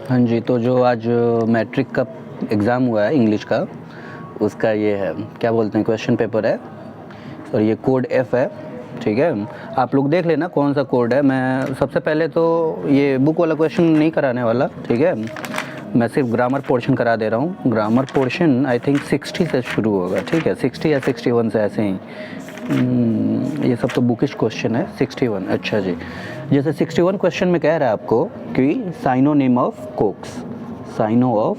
हाँ जी, तो जो आज मैट्रिक का एग्ज़ाम हुआ है इंग्लिश का, उसका ये है, क्या बोलते हैं, क्वेश्चन पेपर है और ये कोड एफ है, ठीक है। आप लोग देख लेना कौन सा कोड है। मैं सबसे पहले तो ये बुक वाला क्वेश्चन नहीं कराने वाला, ठीक है। मैं सिर्फ ग्रामर पोर्शन करा दे रहा हूँ। ग्रामर पोर्शन आई थिंक 60 से शुरू होगा, ठीक है, 60 या 61 से, ऐसे ही। ये सब तो बुकिश क्वेश्चन है। 61, अच्छा जी। जैसे 61 क्वेश्चन में कह रहा है आपको कि synonym of coax, syno of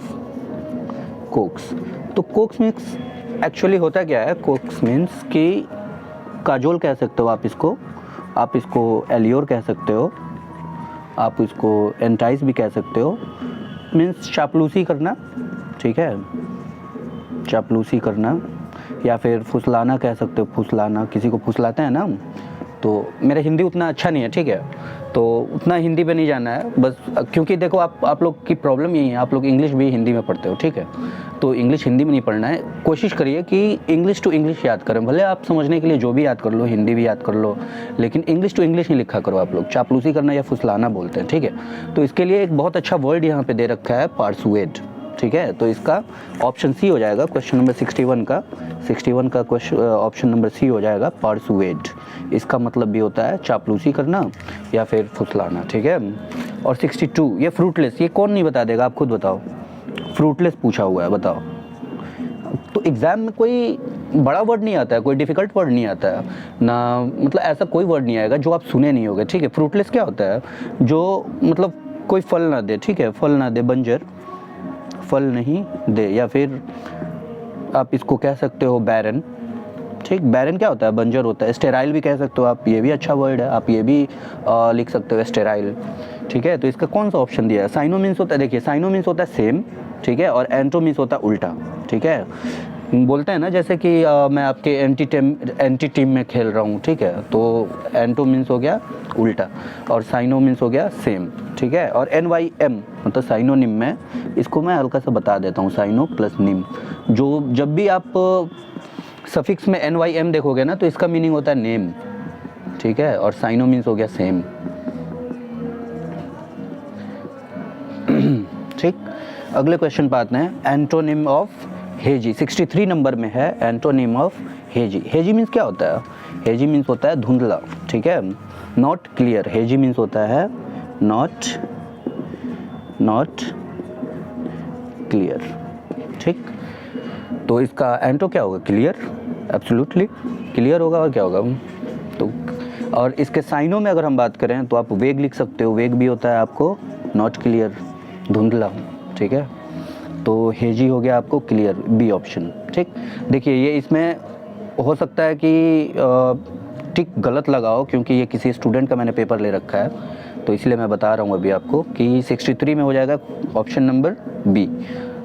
coax. तो कोक्स मीन्स एक्चुअली होता क्या है? कोक्स मीन्स कि काजोल कह सकते हो आप इसको एलियोर कह सकते हो, आप इसको एंटाइस भी कह सकते हो। मीन्स चापलूसी करना, ठीक है, चापलूसी करना, या फिर फुसलाना कह सकते हो, फुसलाना, किसी को फुसलाते हैं ना। तो मेरा हिंदी उतना अच्छा नहीं है, ठीक है, तो उतना हिंदी पे नहीं जाना है बस, क्योंकि देखो आप लोग की प्रॉब्लम यही है, आप लोग इंग्लिश भी हिंदी में पढ़ते हो, ठीक है, तो इंग्लिश हिंदी में नहीं पढ़ना है। कोशिश करिए कि इंग्लिश टू इंग्लिश याद करें, भले आप समझने के लिए जो भी याद कर लो, हिंदी भी याद कर लो, लेकिन इंग्लिश टू इंग्लिश नहीं लिखा करो आप लोग। चापलूसी करना या फुसलाना बोलते हैं, ठीक है। तो इसके लिए एक बहुत अच्छा वर्ड यहाँ पे दे रखा है, पार्सुएड, ठीक है। तो इसका ऑप्शन सी हो जाएगा, क्वेश्चन नंबर 61 का क्वेश्चन ऑप्शन नंबर सी हो जाएगा, पार्सुएड। इसका मतलब भी होता है चापलूसी करना या फिर फुसलाना, ठीक है। और 62 ये फ्रूटलेस, ये कौन नहीं बता देगा, आप खुद बताओ। फ्रूटलेस पूछा हुआ है, बताओ। तो एग्ज़ाम में कोई बड़ा वर्ड नहीं आता है, कोई डिफ़िकल्ट वर्ड नहीं आता है ना, मतलब ऐसा कोई वर्ड नहीं आएगा जो आप सुने नहीं होगे, ठीक है। फ्रूटलेस क्या होता है? जो मतलब कोई फल ना दे, ठीक है, फल ना दे, बंजर, फल नहीं दे, या फिर आप इसको कह सकते हो बैरन, ठीक। बैरन क्या होता है? बंजर होता है। स्टेराइल भी कह सकते हो आप, ये भी अच्छा वर्ड है, आप ये भी लिख सकते हो, स्टेराइल, ठीक है। तो इसका कौन सा ऑप्शन दिया है? साइनो मीन्स होता है, देखिए, साइनो मीन्स होता है सेम, ठीक है, और एंटो मीन्स होता है उल्टा, ठीक है। बोलते हैं ना जैसे कि मैं आपके एंटी टीम में खेल रहा हूँ, ठीक है, तो एंटो मीन्स हो गया उल्टा और साइनो मीन्स हो गया सेम, ठीक है। और NYM मतलब साइनोनिम में, इसको मैं हल्का सा बता देता हूँ, साइनो प्लस निम। जो जब भी आप सफिक्स में NYM देखोगे ना, तो इसका मीनिंग होता है नेम, ठीक है, और साइनो मीन्स हो गया सेम, ठीक। अगले क्वेश्चन पे आते हैं, एंटोनिम ऑफ हेजी, 63 नंबर में है antonym of hazy. Hazy means क्या होता है? हेजी मीन्स होता है धुंधला, ठीक है, नॉट क्लियर। हेजी मीन्स होता है नॉट क्लियर, ठीक। तो इसका एंटो क्या होगा? क्लियर, एब्सोल्युटली क्लियर होगा, और क्या होगा तो। और इसके साइनों में अगर हम बात करें तो आप वेग लिख सकते हो, वेग भी होता है आपको नॉट क्लियर, धुंधला, ठीक है। तो हेजी हो गया आपको क्लियर, बी ऑप्शन, ठीक। देखिए ये इसमें हो सकता है कि टिक गलत लगाओ, क्योंकि ये किसी स्टूडेंट का मैंने पेपर ले रखा है, तो इसलिए मैं बता रहा हूँ अभी आपको कि 63 में हो जाएगा ऑप्शन नंबर बी।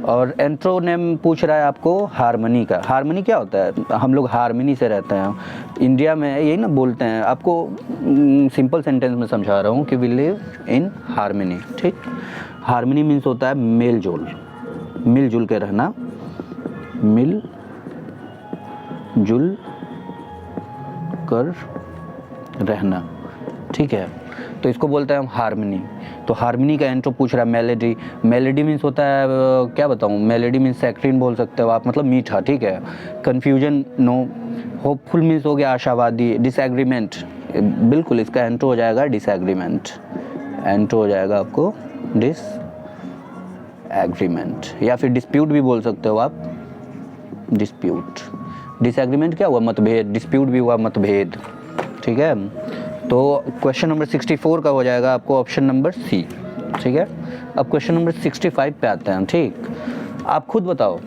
और एंट्रोनेम पूछ रहा है आपको हारमनी का। हारमनी क्या होता है? हम लोग हारमनी से रहते हैं इंडिया में, यही ना बोलते हैं। आपको सिंपल सेंटेंस में समझा रहा हूँ कि वी लिव इन हारमनी, ठीक। हारमनी मीन्स होता है मेल जोल, मिलजुल के रहना, मिल जुल कर रहना, ठीक है। तो इसको बोलते हैं हम हारमनी। तो हारमनी का एंट्रो पूछ रहा है मेलेडी। मेलेडी मीन्स होता है क्या बताऊँ, मेलेडी मीन्स सैक्रिन बोल सकते हो आप, मतलब मीठा, ठीक है। Confusion no. होपफुल मीन्स हो गया आशावादी। डिसएग्रीमेंट, बिल्कुल इसका एंट्रो हो जाएगा डिसएग्रीमेंट, एंट्रो हो जाएगा आपको डिसएग्रीमेंट, या फिर डिस्प्यूट भी बोल सकते हो आप, डिस्प्यूट। डिसएग्रीमेंट क्या हुआ? मतभेद। डिस्प्यूट भी हुआ मतभेद, ठीक है। तो क्वेश्चन नंबर 64 का हो जाएगा आपको ऑप्शन नंबर सी, ठीक है। अब क्वेश्चन नंबर 65 पे आते हैं, ठीक। आप खुद बताओ,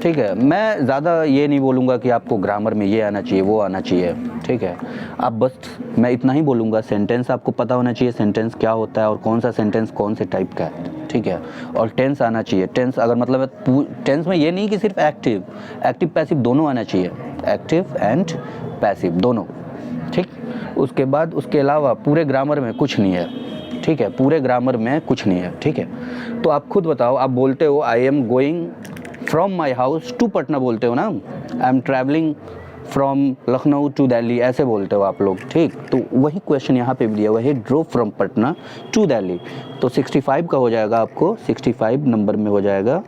ठीक है। मैं ज़्यादा ये नहीं बोलूँगा कि आपको ग्रामर में ये आना चाहिए, वो आना चाहिए, ठीक है। आप बस, मैं इतना ही बोलूँगा, सेंटेंस आपको पता होना चाहिए, सेंटेंस क्या होता है और कौन सा सेंटेंस कौन से टाइप का है, ठीक है। और टेंस आना चाहिए। टेंस अगर मतलब टेंस में ये नहीं कि सिर्फ एक्टिव पैसिव दोनों आना चाहिए, एक्टिव एंड पैसिव दोनों, ठीक। उसके बाद उसके अलावा पूरे ग्रामर में कुछ नहीं है, ठीक है, पूरे ग्रामर में कुछ नहीं है, ठीक है। तो आप खुद बताओ, आप बोलते हो I am going from my house to Patna, बोलते हो ना, I am travelling from Lucknow to Delhi ऐसे बोलते हो आप लोग, ठीक। तो वही क्वेश्चन यहाँ पे भी दिया हुआ है, drove from Patna to Delhi. तो 65 का हो जाएगा आपको, 65 नंबर में हो जाएगा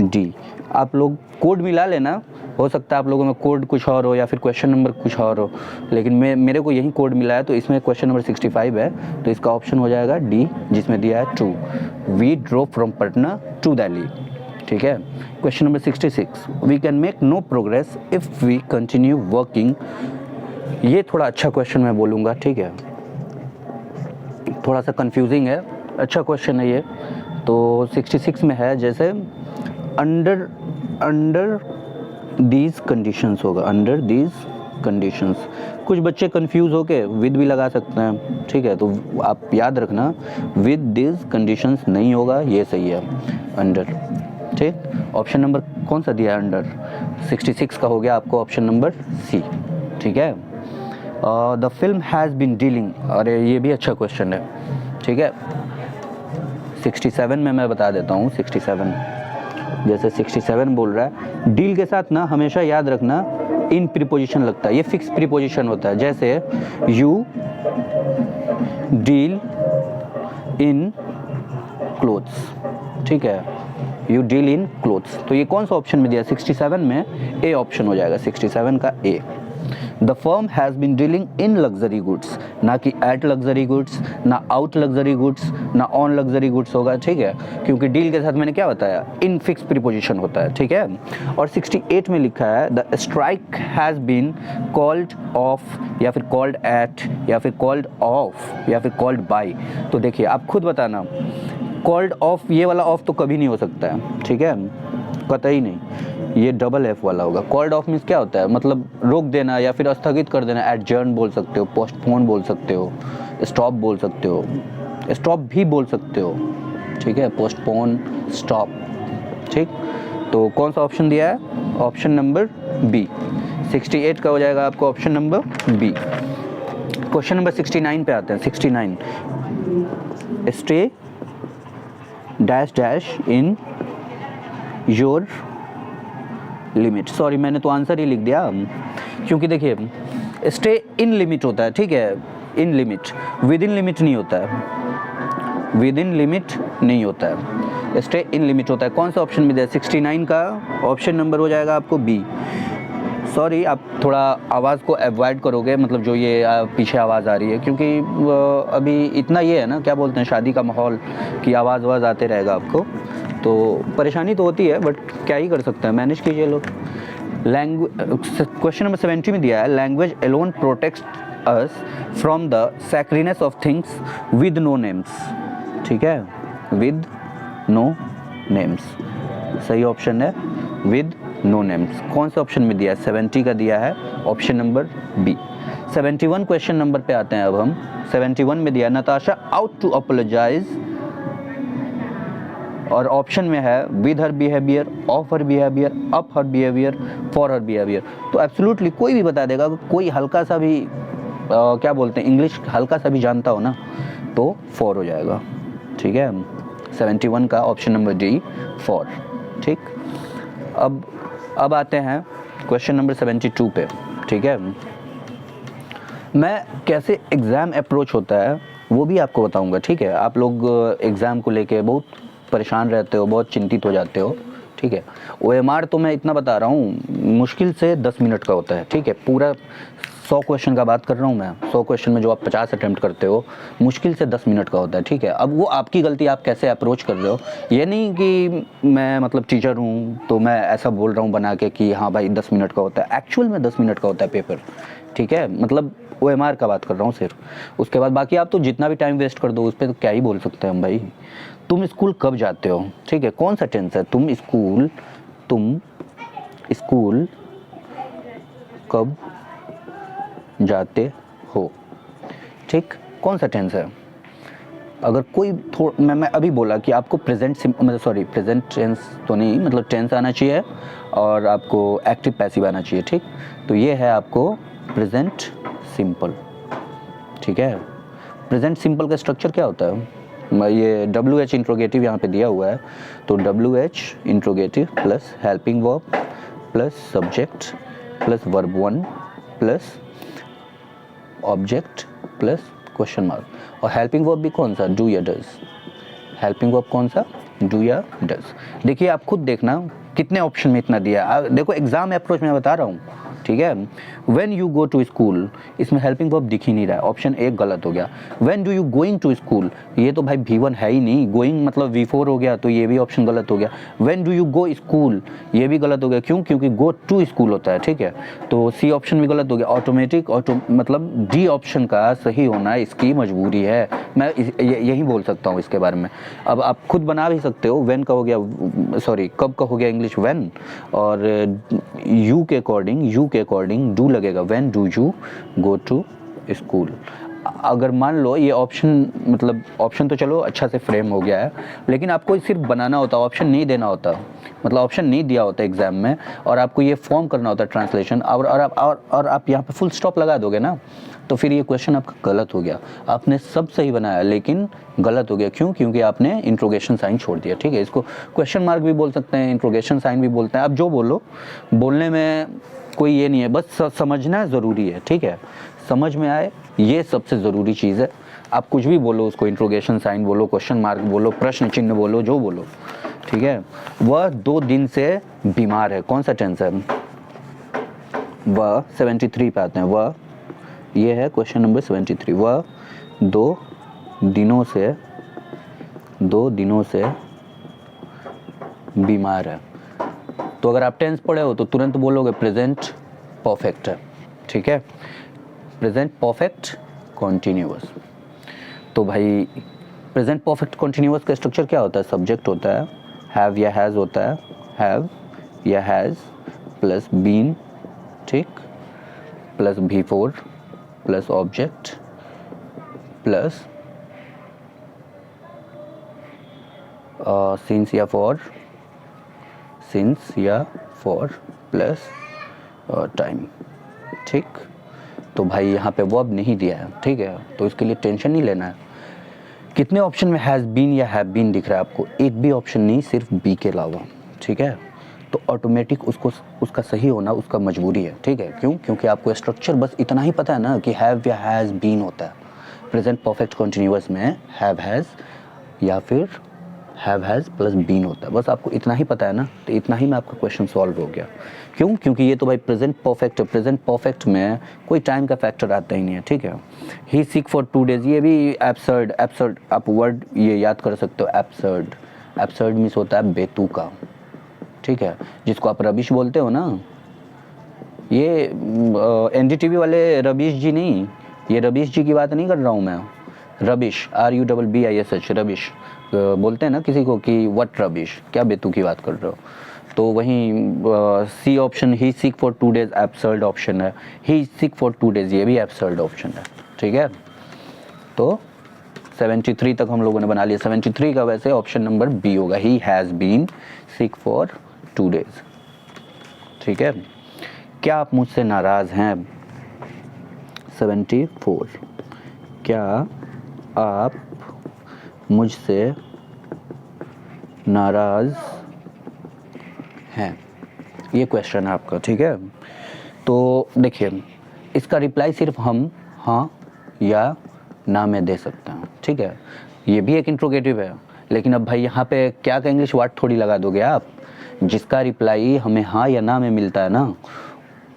डी। आप लोग कोड मिला लेना, हो सकता है आप लोगों में कोड कुछ और हो या फिर क्वेश्चन नंबर कुछ और हो, लेकिन मेरे को यही कोड मिला है, तो इसमें क्वेश्चन नंबर 65 है, तो इसका ऑप्शन हो जाएगा डी, जिसमें दिया है to, we drove from Patna to Delhi, ठीक है। Question number 66, we can make no progress if we continue working. ये थोड़ा अच्छा क्वेश्चन मैं बोलूँगा, ठीक है, थोड़ा सा कंफ्यूजिंग है, अच्छा क्वेश्चन है ये। तो 66 में है जैसे अंडर दीज कंडीशंस होगा, अंडर दीज कंडीशंस। कुछ बच्चे कंफ्यूज होके विद भी लगा सकते हैं, ठीक है, तो आप याद रखना विद दीज कंडीशंस नहीं होगा, ये सही है अंडर, ठीक। ऑप्शन नंबर कौन सा दिया है अंडर, 66 का हो गया आपको ऑप्शन नंबर सी, ठीक है। The film has been dealing, अरे ये भी अच्छा क्वेश्चन है, ठीक है। 67 में मैं बता देता हूँ, 67 जैसे 67 बोल रहा है, डील के साथ ना हमेशा याद रखना इन प्रीपोजिशन लगता है, ये फिक्स प्रीपोजिशन होता है, जैसे यू डील इन क्लोथ्स, ठीक है, यू डील इन क्लोथ्स। तो ये कौन सा ऑप्शन में दिया, 67 में ए ऑप्शन हो जाएगा, 67 का A. The firm has been dealing in luxury goods, ना कि एट लग्जरी गुड्स, ना आउट लग्जरी गुड्स, ना ऑन लग्जरी गुड्स होगा, ठीक है, क्योंकि डील के साथ मैंने क्या बताया, इन फिक्स प्रीपोजिशन होता है, ठीक है। और 68 में लिखा है the strike has been called off, या फिर कॉल्ड एट, या फिर कॉल्ड ऑफ, या फिर कॉल्ड बाय। तो देखिए आप खुद बताना, कॉल्ड ऑफ, ये वाला ऑफ तो कभी नहीं हो सकता है, ठीक है, कतई नहीं, ये डबल एफ वाला होगा। कॉल्ड ऑफ मीन्स क्या होता है, मतलब रोक देना या फिर स्थगित कर देना, एडजर्न बोल सकते हो, पोस्टपोन बोल सकते हो, स्टॉप बोल सकते हो, स्टॉप भी बोल सकते हो, ठीक है, पोस्टपोन, स्टॉप, ठीक। तो कौन सा ऑप्शन दिया है, ऑप्शन नंबर बी, 68 का हो जाएगा आपको option number B. Question number 69 पे आते हैं, 69, stay dash dash in your limit. Sorry मैंने तो आंसर ही लिख दिया, क्योंकि देखिए स्टे इन लिमिट होता है, ठीक है, इन लिमिट, विद इन लिमिट नहीं होता है, विद इन लिमिट नहीं होता है, स्टे इन लिमिट होता है। कौन सा ऑप्शन में दिया, 69 का ऑप्शन नंबर हो जाएगा आपको बी। सॉरी आप थोड़ा आवाज़ को अवॉइड करोगे, मतलब जो ये पीछे आवाज़ आ रही है, क्योंकि अभी इतना ये है ना, क्या बोलते हैं, शादी का माहौल की आवाज़ आते रहेगा आपको, तो परेशानी तो होती है, बट क्या ही कर सकते हैं, मैनेज कीजिए लोग। क्वेश्चन नंबर 70 में दिया है language alone protects us from the scariness of things with no names, ठीक है, विद नो नेम्स, सही ऑप्शन है विद नो नेम्स। कौन से ऑप्शन में दिया है, 70 का दिया है option number B. 71 question number पे आते हैं अब हम, 71 में दिया नताशा आउट टू अपोलोजाइज, और ऑप्शन में है with her behaviour, of her behaviour, up her behaviour, for her behaviour. तो एब्सोल्युटली कोई भी बता देगा, कोई हल्का सा भी क्या बोलते हैं, इंग्लिश हल्का सा भी जानता हो ना, तो फॉर हो जाएगा, ठीक है, 71 का ऑप्शन नंबर डी फॉर, ठीक। अब आते हैं क्वेश्चन नंबर 72 पे, ठीक है। मैं कैसे एग्ज़ाम अप्रोच होता है वो भी आपको बताऊंगा, ठीक है। आप लोग एग्ज़ाम को लेके बहुत परेशान रहते हो, बहुत चिंतित हो जाते हो, ठीक है। OMR तो मैं इतना बता रहा हूँ, मुश्किल से 10 मिनट का होता है, ठीक है। पूरा 100 क्वेश्चन का बात कर रहा हूँ मैं, 100 क्वेश्चन में जो आप 50 अटैम्प्ट करते हो, मुश्किल से 10 मिनट का होता है, ठीक है। अब वो आपकी गलती, आप कैसे अप्रोच कर रहे हो, ये नहीं कि मैं मतलब टीचर हूँ तो मैं ऐसा बोल रहा हूँ बना के कि हाँ भाई 10 मिनट का होता है, एक्चुअल में 10 मिनट का होता है पेपर, ठीक है। मतलब OMR का बात कर रहा हूँ सिर्फ, उसके बाद बाकी आप तो जितना भी टाइम वेस्ट कर दो उस पर तो क्या ही बोल सकते हैं हम भाई। तुम स्कूल कब जाते हो, ठीक है, कौन सा टेंस है, तुम स्कूल कब जाते हो, ठीक, कौन सा टेंस है। अगर कोई मैं अभी बोला कि आपको प्रेजेंट टेंस तो नहीं, मतलब टेंस आना चाहिए और आपको एक्टिव पैसिव आना चाहिए, ठीक। तो ये है आपको प्रेजेंट सिंपल, ठीक है। प्रेजेंट सिंपल का स्ट्रक्चर क्या होता है, ये WH इंट्रोगेटिव यहाँ पे दिया हुआ है, तो WH interrogative plus helping verb plus subject plus verb 1 plus object plus question mark. और हेल्पिंग वर्ब भी कौन सा, डू या डज। हेल्पिंग वर्ब कौन सा, डू या डज। देखिए आप खुद देखना कितने ऑप्शन में इतना दिया। देखो एग्जाम अप्रोच में बता रहा हूँ, ठीक है। When you go to school, इसमें हेल्पिंग वर्ब दिख ही नहीं रहा है, ऑप्शन एक गलत हो गया। When do you going to school, ये तो भाई V1 है ही नहीं, गोइंग मतलब V4 हो गया, तो ये भी ऑप्शन गलत हो गया। When do you go school, ये भी गलत हो गया, क्यों, क्योंकि गो टू स्कूल होता है, ठीक है। तो सी ऑप्शन भी गलत हो गया। ऑटोमेटिक मतलब डी ऑप्शन का सही होना इसकी मजबूरी है, मैं यही बोल सकता हूँ इसके बारे में। अब आप खुद बना भी सकते हो, व्हेन का हो गया, सॉरी कब का हो गया इंग्लिश व्हेन, और यू के अकॉर्डिंग डू लगेगा, when do you go to school. अगर मान लो ये ऑप्शन, मतलब ऑप्शन तो चलो अच्छा से फ्रेम हो गया है, लेकिन आपको सिर्फ बनाना होता, ऑप्शन नहीं देना होता, मतलब ऑप्शन नहीं दिया होता एग्जाम में, और आपको ये फॉर्म करना होता ट्रांसलेशन, और आप यहाँ पे फुल स्टॉप लगा दोगे ना, तो फिर ये क्वेश्चन आपका गलत हो गया। आपने सब सही बनाया लेकिन गलत हो गया, क्यों, क्योंकि आपने इंट्रोगेशन साइन छोड़ दिया, ठीक है। इसको क्वेश्चन मार्क भी बोल सकते हैं, इंट्रोगेशन साइन भी बोलते हैं, आप जो बोलो, बोलने में कोई ये नहीं है, बस समझना ज़रूरी है, ठीक है। समझ में आए, ये सबसे ज़रूरी चीज़ है। आप कुछ भी बोलो, उसको इंट्रोगेशन साइन बोलो, क्वेश्चन मार्क बोलो, प्रश्न चिन्ह बोलो, जो बोलो, ठीक है। वह 2 दिन से बीमार है, कौन सा टेंस है, वह 73 पे आते हैं, वह, ये है क्वेश्चन नंबर 73। वह 2 दिनों से बीमार है। तो अगर आप टेंस पढ़े हो तो तुरंत बोलोगे प्रेजेंट परफेक्ट है, ठीक है, प्रेजेंट परफेक्ट कॉन्टिन्यूअस। तो भाई प्रेजेंट परफेक्ट कॉन्टिन्यूअस का स्ट्रक्चर क्या होता है, सब्जेक्ट होता है, हैव या हैज़ होता है, हैव या हैज़ प्लस बीन, ठीक, plus V4 plus object plus since या फॉर प्लस टाइम, ठीक। तो भाई यहाँ पे वर्ब नहीं दिया है, ठीक है, तो इसके लिए टेंशन नहीं लेना है। कितने ऑप्शन में हैज़ बीन या हैव बीन दिख रहा है आपको, एक भी ऑप्शन नहीं, सिर्फ बी के अलावा, ठीक है। तो ऑटोमेटिक उसका सही होना उसका मजबूरी है, ठीक है। क्यों, क्योंकि आपको स्ट्रक्चर बस इतना ही पता है ना कि हैव या हैज़ बीन होता है। प्रेजेंट परफेक्ट कॉन्टिन्यूअस में हैव हैज़ या फिर हैव हैज़ प्लस बीन होता है, बस आपको इतना ही पता है ना, तो इतना ही में आपका क्वेश्चन सॉल्व हो गया। क्यों, क्योंकि ये तो भाई प्रेजेंट परफेक्ट है, प्रेजेंट परफेक्ट में कोई टाइम का फैक्टर आता ही नहीं है, ठीक है। ही सिक फॉर 2 days, ये भी एब्सर्ड, आप वर्ड ये याद कर सकते हो, एब्सर्ड मीन्स होता है बेतुका, ठीक है, जिसको आप रबिश बोलते हो ना, ये NDTV वाले रबिश जी नहीं, ये रबिश जी की बात नहीं कर रहा हूँ मैं, रबिश RUBBISH, रबिश बोलते हैं ना किसी को कि व्हाट रबिश, क्या बेतु की बात कर रहे हो। तो वहीं C option, he sick for 2 days absurd option है, ही सिक फॉर 2 days ये भी एब्सर्ड ऑप्शन है, ठीक है। तो 73 तक हम लोगों ने बना लिया। 73 का वैसे ऑप्शन नंबर बी होगा, he has been sick for 2 days, ठीक है। क्या आप मुझसे नाराज़ हैं, 74, क्या आप मुझसे नाराज़ हैं, ये क्वेश्चन है आपका, ठीक है। तो देखिए इसका रिप्लाई सिर्फ हम हाँ या ना में दे सकते हैं, ठीक है। ये भी एक इंट्रोगेटिव है, लेकिन अब भाई यहाँ पे क्या का इंग्लिश वर्ड थोड़ी लगा दोगे आप, जिसका रिप्लाई हमें हाँ या ना में मिलता है ना,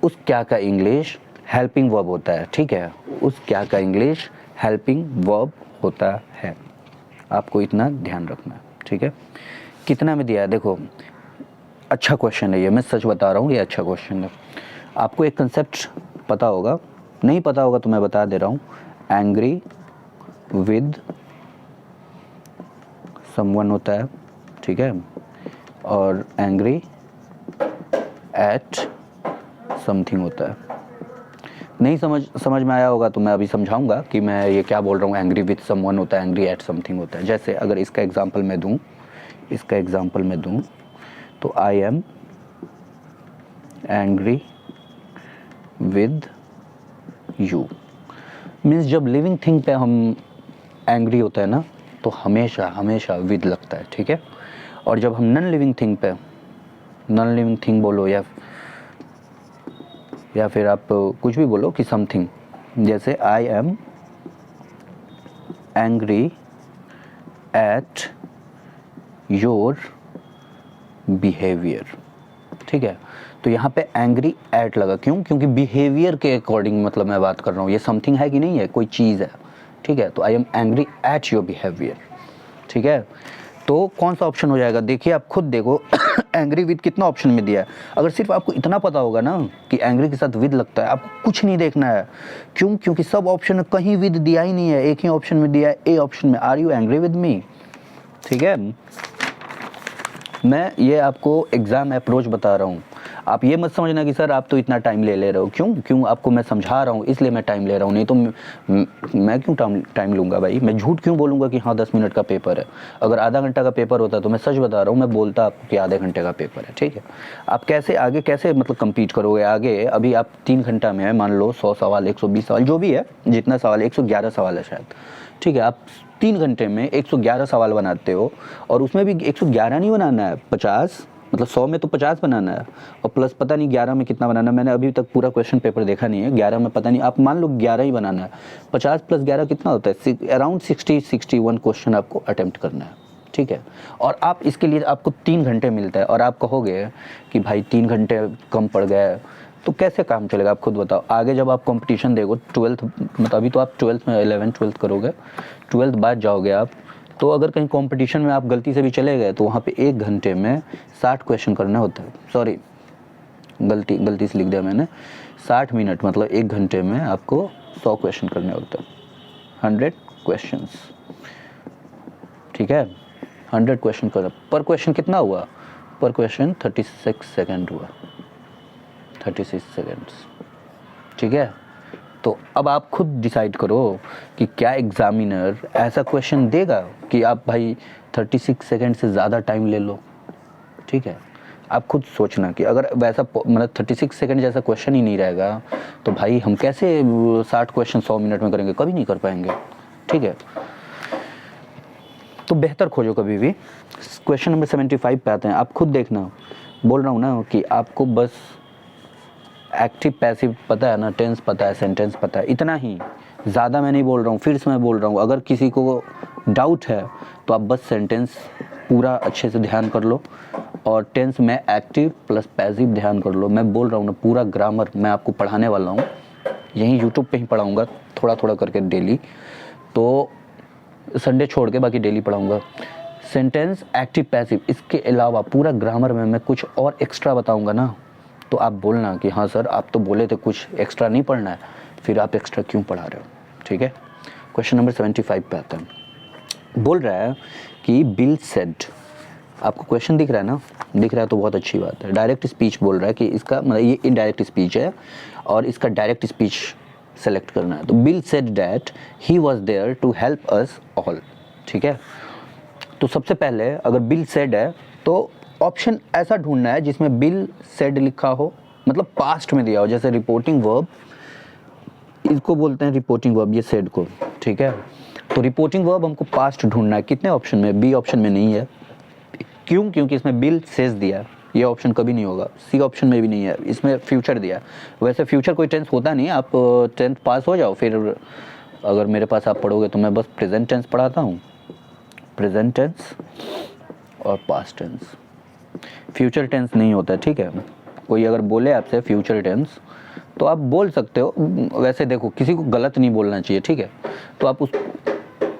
उस क्या का इंग्लिश हेल्पिंग वर्ब होता है, ठीक है, उस क्या का इंग्लिश हेल्पिंग वर्ब होता है। आपको इतना ध्यान रखना है, ठीक है। कितना में दिया है, देखो अच्छा क्वेश्चन है ये, मैं सच बता रहा हूँ, ये अच्छा क्वेश्चन है। आपको एक कंसेप्ट पता होगा, नहीं पता होगा तो मैं बता दे रहा हूँ, एंग्री विद समवन होता है, ठीक है, और एंग्री एट समथिंग होता है। नहीं समझ में आया होगा तो मैं अभी समझाऊंगा कि मैं ये क्या बोल रहा हूँ। एंग्री विद समवन होता है, एंग्री एट समथिंग होता है। जैसे अगर इसका एग्जांपल मैं दूँ, तो I am angry with you, means जब लिविंग थिंग पे हम एंग्री होता है ना, तो हमेशा विद लगता है, ठीक है। और जब हम नॉन लिविंग थिंग बोलो या या फिर आप कुछ भी बोलो कि समथिंग, जैसे I am angry at your behaviour, ठीक है। तो यहाँ पे एंग्री एट लगा, क्यों? क्योंकि बिहेवियर के अकॉर्डिंग मतलब मैं बात कर रहा हूँ, ये समथिंग है कि नहीं है, कोई चीज़ है, ठीक है। तो I am angry at your behaviour, ठीक है। तो कौन सा ऑप्शन हो जाएगा? देखिए आप खुद देखो एंग्री विद कितना ऑप्शन में दिया है। अगर सिर्फ आपको इतना पता होगा ना कि एंग्री के साथ विद लगता है, आपको कुछ नहीं देखना है। क्यों? क्योंकि सब ऑप्शन में कहीं विद दिया ही नहीं है, एक ही ऑप्शन में दिया है, ए ऑप्शन में, are you angry with me, ठीक है। मैं ये आपको एग्ज़ाम अप्रोच बता रहा हूँ, आप ये मत समझना कि सर आप तो इतना टाइम ले रहे हो। क्यों आपको मैं समझा रहा हूँ इसलिए मैं टाइम ले रहा हूँ, नहीं तो मैं क्यों टाइम लूँगा भाई? मैं झूठ क्यों बोलूँगा कि हाँ 10 मिनट का पेपर है? अगर आधा घंटा का पेपर होता तो मैं सच बता रहा हूँ, मैं बोलता आपको कि आधे घंटे का पेपर है, ठीक है। आप कैसे आगे कैसे मतलब कम्पीट करोगे आगे? अभी आप 3 घंटा में मान लो 100 सवाल, 120 सवाल, जो भी है, जितना सवाल, 111 सवाल है शायद, ठीक है। आप 3 घंटे में 111 सवाल बनाते हो, और उसमें भी 111 नहीं बनाना है, 50, मतलब 100 में तो 50 बनाना है, और प्लस पता नहीं 11 में कितना बनाना है। मैंने अभी तक पूरा क्वेश्चन पेपर देखा नहीं है, 11 में पता नहीं, आप मान लो 11 ही बनाना है। 50 प्लस 11 कितना होता है? अराउंड 61 क्वेश्चन आपको अटेम्प्ट करना है, ठीक है। और आप इसके लिए आपको 3 घंटे मिलता है, और आप कहोगे कि भाई 3 घंटे कम पड़ गए, तो कैसे काम चलेगा? आप खुद बताओ। आगे जब आप कंपटीशन देखो 12th, मतलब अभी तो आप 12th में 11th 12th करोगे, 12th बाद जाओगे आप, तो अगर कहीं कंपटीशन में आप गलती से भी चले गए तो वहाँ पे 1 घंटे में 60 क्वेश्चन करना होता है। सॉरी, गलती से लिख दिया मैंने, 60 मिनट मतलब 1 घंटे में आपको 100 क्वेश्चन करने होते हैं, 100 क्वेश्चंस, ठीक है। 100 क्वेश्चन कर, पर क्वेश्चन कितना हुआ? पर क्वेश्चन 36 सेकेंड हुआ, 36 सेकेंड्स, ठीक है। तो अब आप खुद डिसाइड करो कि क्या एग्जामिनर ऐसा क्वेश्चन देगा कि आप भाई 36 सेकेंड से ज़्यादा टाइम ले लो, ठीक है। आप खुद सोचना कि अगर वैसा मतलब 36 सेकेंड जैसा क्वेश्चन ही नहीं रहेगा तो भाई हम कैसे 60 क्वेश्चन 100 मिनट में करेंगे? कभी नहीं कर पाएंगे, ठीक है। तो बेहतर खोजो कभी भी। क्वेश्चन नंबर 75 पे आते हैं। आप खुद देखना, बोल रहा हूँ ना कि आपको बस एक्टिव पैसिव पता है ना, टेंस पता है, सेंटेंस पता है, इतना ही, ज़्यादा मैं नहीं बोल रहा हूँ। फिर से मैं बोल रहा हूँ, अगर किसी को डाउट है तो आप बस सेंटेंस पूरा अच्छे से ध्यान कर लो, और टेंस में एक्टिव प्लस पैसिव ध्यान कर लो। मैं बोल रहा हूँ ना, पूरा ग्रामर मैं आपको पढ़ाने वाला हूँ, यहीं यूट्यूब पे ही पढ़ाऊँगा, थोड़ा थोड़ा करके डेली, तो संडे छोड़ के बाकी डेली पढ़ाऊँगा। सेंटेंस, एक्टिव, पैसिव, इसके अलावा पूरा ग्रामर में मैं कुछ और एक्स्ट्रा बताऊँगा ना, तो आप बोलना कि हाँ सर आप तो बोले थे कुछ एक्स्ट्रा नहीं पढ़ना है, फिर आप एक्स्ट्रा क्यों पढ़ा रहे हो, ठीक है। क्वेश्चन नंबर 75 पे आता है। बोल रहा है कि बिल सेड, आपको क्वेश्चन दिख रहा है ना? दिख रहा है तो बहुत अच्छी बात है। डायरेक्ट स्पीच बोल रहा है कि इसका मतलब ये इनडायरेक्ट स्पीच है, और इसका डायरेक्ट स्पीच सेलेक्ट करना है। तो Bill said that he was there to help us all, ठीक है। तो सबसे पहले अगर बिल सेड है तो ऑप्शन ऐसा ढूंढना है जिसमें बिल सेड लिखा हो, मतलब पास्ट में दिया हो, जैसे रिपोर्टिंग वर्ब, इसको बोलते हैं रिपोर्टिंग वर्ब, ये सेड को, ठीक है। तो रिपोर्टिंग वर्ब हमको पास्ट ढूंढना है, कितने ऑप्शन में? बी ऑप्शन में नहीं है। क्यों? क्योंकि इसमें बिल सेज दिया है, ये ऑप्शन कभी नहीं होगा। सी ऑप्शन में भी नहीं है, इसमें फ्यूचर दिया है। वैसे फ्यूचर कोई टेंस होता नहीं, आप 10th पास हो जाओ, फिर अगर मेरे पास आप पढ़ोगे तो मैं बस प्रेजेंट टेंस पढ़ाता हूँ, प्रेजेंट टेंस और पास्ट टेंस, फ्यूचर टेंस नहीं होता है, ठीक है। कोई अगर बोले आपसे फ्यूचर टेंस तो आप बोल सकते हो, वैसे देखो किसी को गलत नहीं बोलना चाहिए, ठीक है। तो आप उस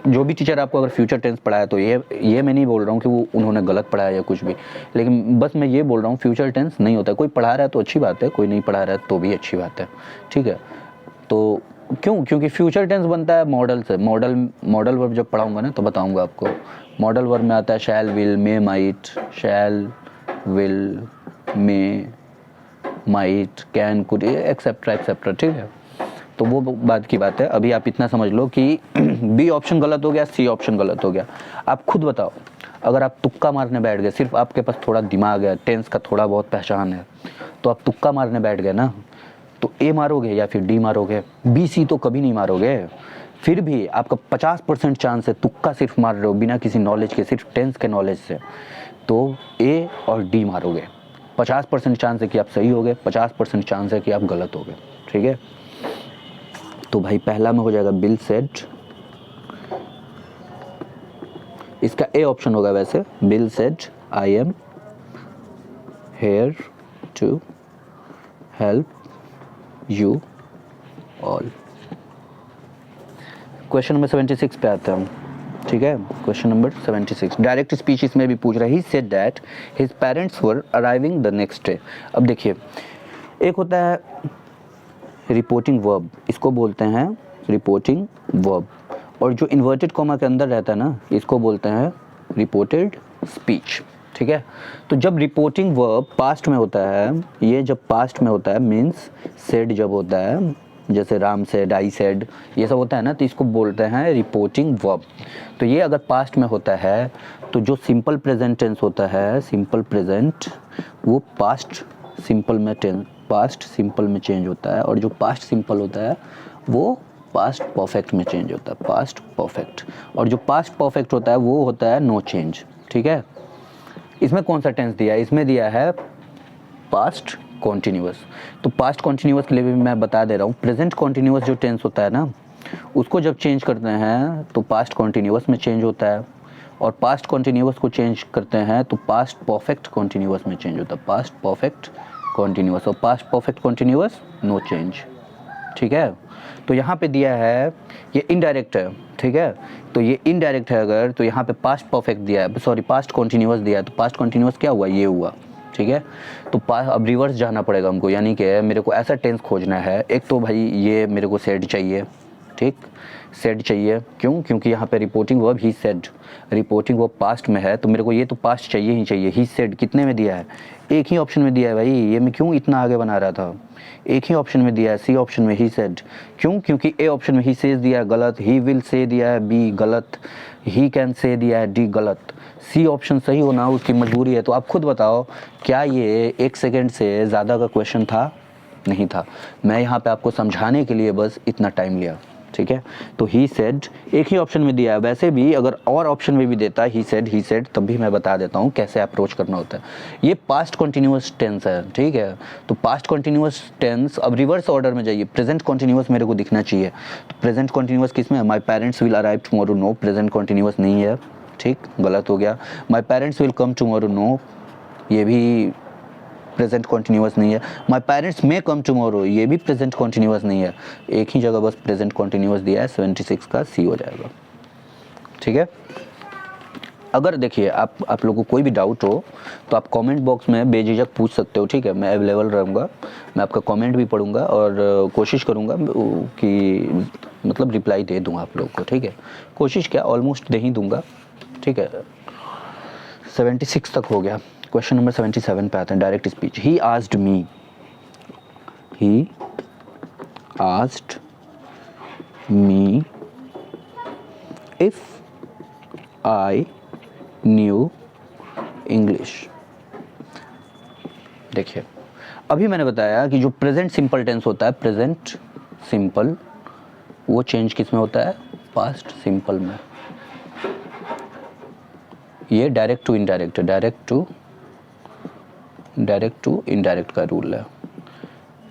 जो भी टीचर आपको अगर फ्यूचर टेंस पढ़ाया तो ये मैं नहीं बोल रहा हूँ कि वो उन्होंने गलत पढ़ाया या कुछ भी, लेकिन बस मैं ये बोल रहा हूँ फ्यूचर टेंस नहीं होता है। कोई पढ़ा रहा है तो अच्छी बात है, कोई नहीं पढ़ा रहा है तो भी अच्छी बात है, ठीक है। तो क्यों? क्योंकि फ्यूचर टेंस बनता है मॉडल से। मॉडल वर्ब जब पढ़ाऊंगा ना तो बताऊंगा आपको। मॉडल वर्ब में आता है shall, will, may, might, shall, will, may, might, can, could, etcetera etcetera, ठीक है। तो वो बात की बात है। अभी आप इतना समझ लो कि बी ऑप्शन गलत हो गया, सी ऑप्शन गलत हो गया। आप खुद बताओ, अगर आप तुक्का मारने बैठ गए, सिर्फ आपके पास थोड़ा दिमाग है, टेंस का थोड़ा बहुत पहचान है, तो आप तुक्का मारने बैठ गए ना, तो ए मारोगे या फिर डी मारोगे, बी सी तो कभी नहीं मारोगे। फिर भी आपका 50% चांस है, तुक्का सिर्फ मार रहे हो बिना किसी नॉलेज के, सिर्फ टेंस के नॉलेज से, तो ए और डी मारोगे, 50% चांस है कि आप सही हो गए, 50% चांस है कि आप गलत हो गए, ठीक है। तो भाई पहला में हो जाएगा बिल सेड, इसका ए ऑप्शन होगा वैसे। Bill said I am here to help you all. Question number 76 पे आते हैं, ठीक है। क्वेश्चन नंबर 76 डायरेक्ट स्पीच इसमें भी पूछ रहा है। He said that his parents were arriving the next day. अब देखिए, एक होता है रिपोर्टिंग वर्ब, इसको बोलते हैं रिपोर्टिंग वर्ब, और जो इन्वर्टेड कॉमा के अंदर रहता है ना, इसको बोलते हैं रिपोर्टेड स्पीच, ठीक है। तो जब रिपोर्टिंग वर्ब पास्ट में होता है, ये जब पास्ट में होता है मीन्स सेड जब होता है, जैसे राम सेड, आई सेड, ये सब होता है ना, तो इसको बोलते हैं रिपोर्टिंग वर्ब। तो ये अगर पास्ट में होता है तो जो सिंपल प्रेजेंट टेंस होता है, सिंपल प्रेजेंट, वो पास्ट सिंपल में चेंज होता है, और जो पास्ट सिंपल होता है वो पास्ट परफेक्ट में चेंज होता है, पास्ट परफेक्ट। और जो पास्ट परफेक्ट होता है वो होता है नो चेंज, ठीक है। इसमें कौन सा टेंस दिया है? इसमें दिया है पास्ट कॉन्टिन्यूअस। तो पास्ट कॉन्टिन्यूअस के लिए भी मैं बता दे रहा हूँ, प्रेजेंट कॉन्टिन्यूअस जो टेंस होता है ना, उसको जब चेंज करते हैं तो पास्ट कॉन्टिन्यूअस में चेंज होता है, और पास्ट कॉन्टिन्यूअस को चेंज करते हैं तो पास्ट परफेक्ट कॉन्टिन्यूअस में चेंज होता है, पास्ट परफेक्ट कॉन्टिन्यूअस, और past perfect continuous no change, ठीक है। तो यहाँ पे दिया है ये इनडायरेक्ट है, ठीक है। तो ये इनडायरेक्ट है अगर, तो यहाँ पे पास्ट परफेक्ट दिया है, सॉरी पास्ट कॉन्टिन्यूअस दिया है, तो पास्ट कॉन्टिन्यूअस क्या हुआ? ये हुआ, ठीक है। तो अब रिवर्स जाना पड़ेगा हमको, यानी कि मेरे को ऐसा टेंस खोजना है। एक तो भाई ये मेरे को सेड चाहिए, ठीक, सेड चाहिए, क्यों? क्योंकि यहाँ पे reporting verb he said, reporting verb past में है, तो मेरे को ये तो पास्ट चाहिए ही चाहिए। ही सेड कितने में दिया है? एक ही ऑप्शन में दिया है भाई, ये मैं क्यों इतना आगे बना रहा था? एक ही ऑप्शन में दिया है, सी ऑप्शन में ही सेड। क्यों? क्योंकि ए ऑप्शन में ही सेज दिया है गलत, ही विल से दिया है बी गलत, ही कैन से दिया है डी गलत, सी ऑप्शन सही होना उसकी मजबूरी है। तो आप खुद बताओ, क्या ये 1 सेकेंड से ज़्यादा का क्वेश्चन था? नहीं था। मैं यहाँ पे आपको समझाने के लिए बस इतना टाइम लिया, ठीक है। तो ही सेड एक ही ऑप्शन में दिया है, वैसे भी अगर और ऑप्शन में भी देता ही सेड, तब भी मैं बता देता हूँ कैसे अप्रोच करना होता है। ये पास्ट कॉन्टिन्यूअस टेंस है, ठीक है। तो पास्ट कॉन्टिन्यूअस टेंस, अब रिवर्स ऑर्डर में जाइए, प्रेजेंट कॉन्टिन्यूअस मेरे को दिखना चाहिए। तो प्रेजेंट कॉन्टिन्यूअस किस में है? My parents will arrive tomorrow, no, present continuous नहीं है, ठीक, गलत हो गया। My parents will come tomorrow, no, ये भी प्रेजेंट कॉन्टिन्यूअस नहीं है। My parents may come tomorrow, ये भी प्रेजेंट कॉन्टिन्यूअस नहीं है। एक ही जगह बस प्रेजेंट कॉन्टिन्यूअस दिया है, 76 का सी हो जाएगा, ठीक है। अगर देखिए आप लोगों को कोई भी डाउट हो तो आप कमेंट बॉक्स में बेझिझक पूछ सकते हो, ठीक है। मैं अवेलेबल रहूँगा, मैं आपका कमेंट भी पढ़ूंगा और कोशिश करूँगा कि मतलब रिप्लाई दे दूँ आप लोग को, ठीक है। कोशिश क्या, ऑलमोस्ट दे ही दूँगा, ठीक है। 76 तक हो गया। क्वेश्चन नंबर 77 पे आते हैं, direct speech. He asked me if I knew English. देखिए, अभी मैंने बताया कि जो प्रेजेंट सिंपल टेंस होता है, प्रेजेंट सिंपल, वो चेंज किस में होता है? पास्ट सिंपल में। ये direct to indirect, direct to indirect का रूल है।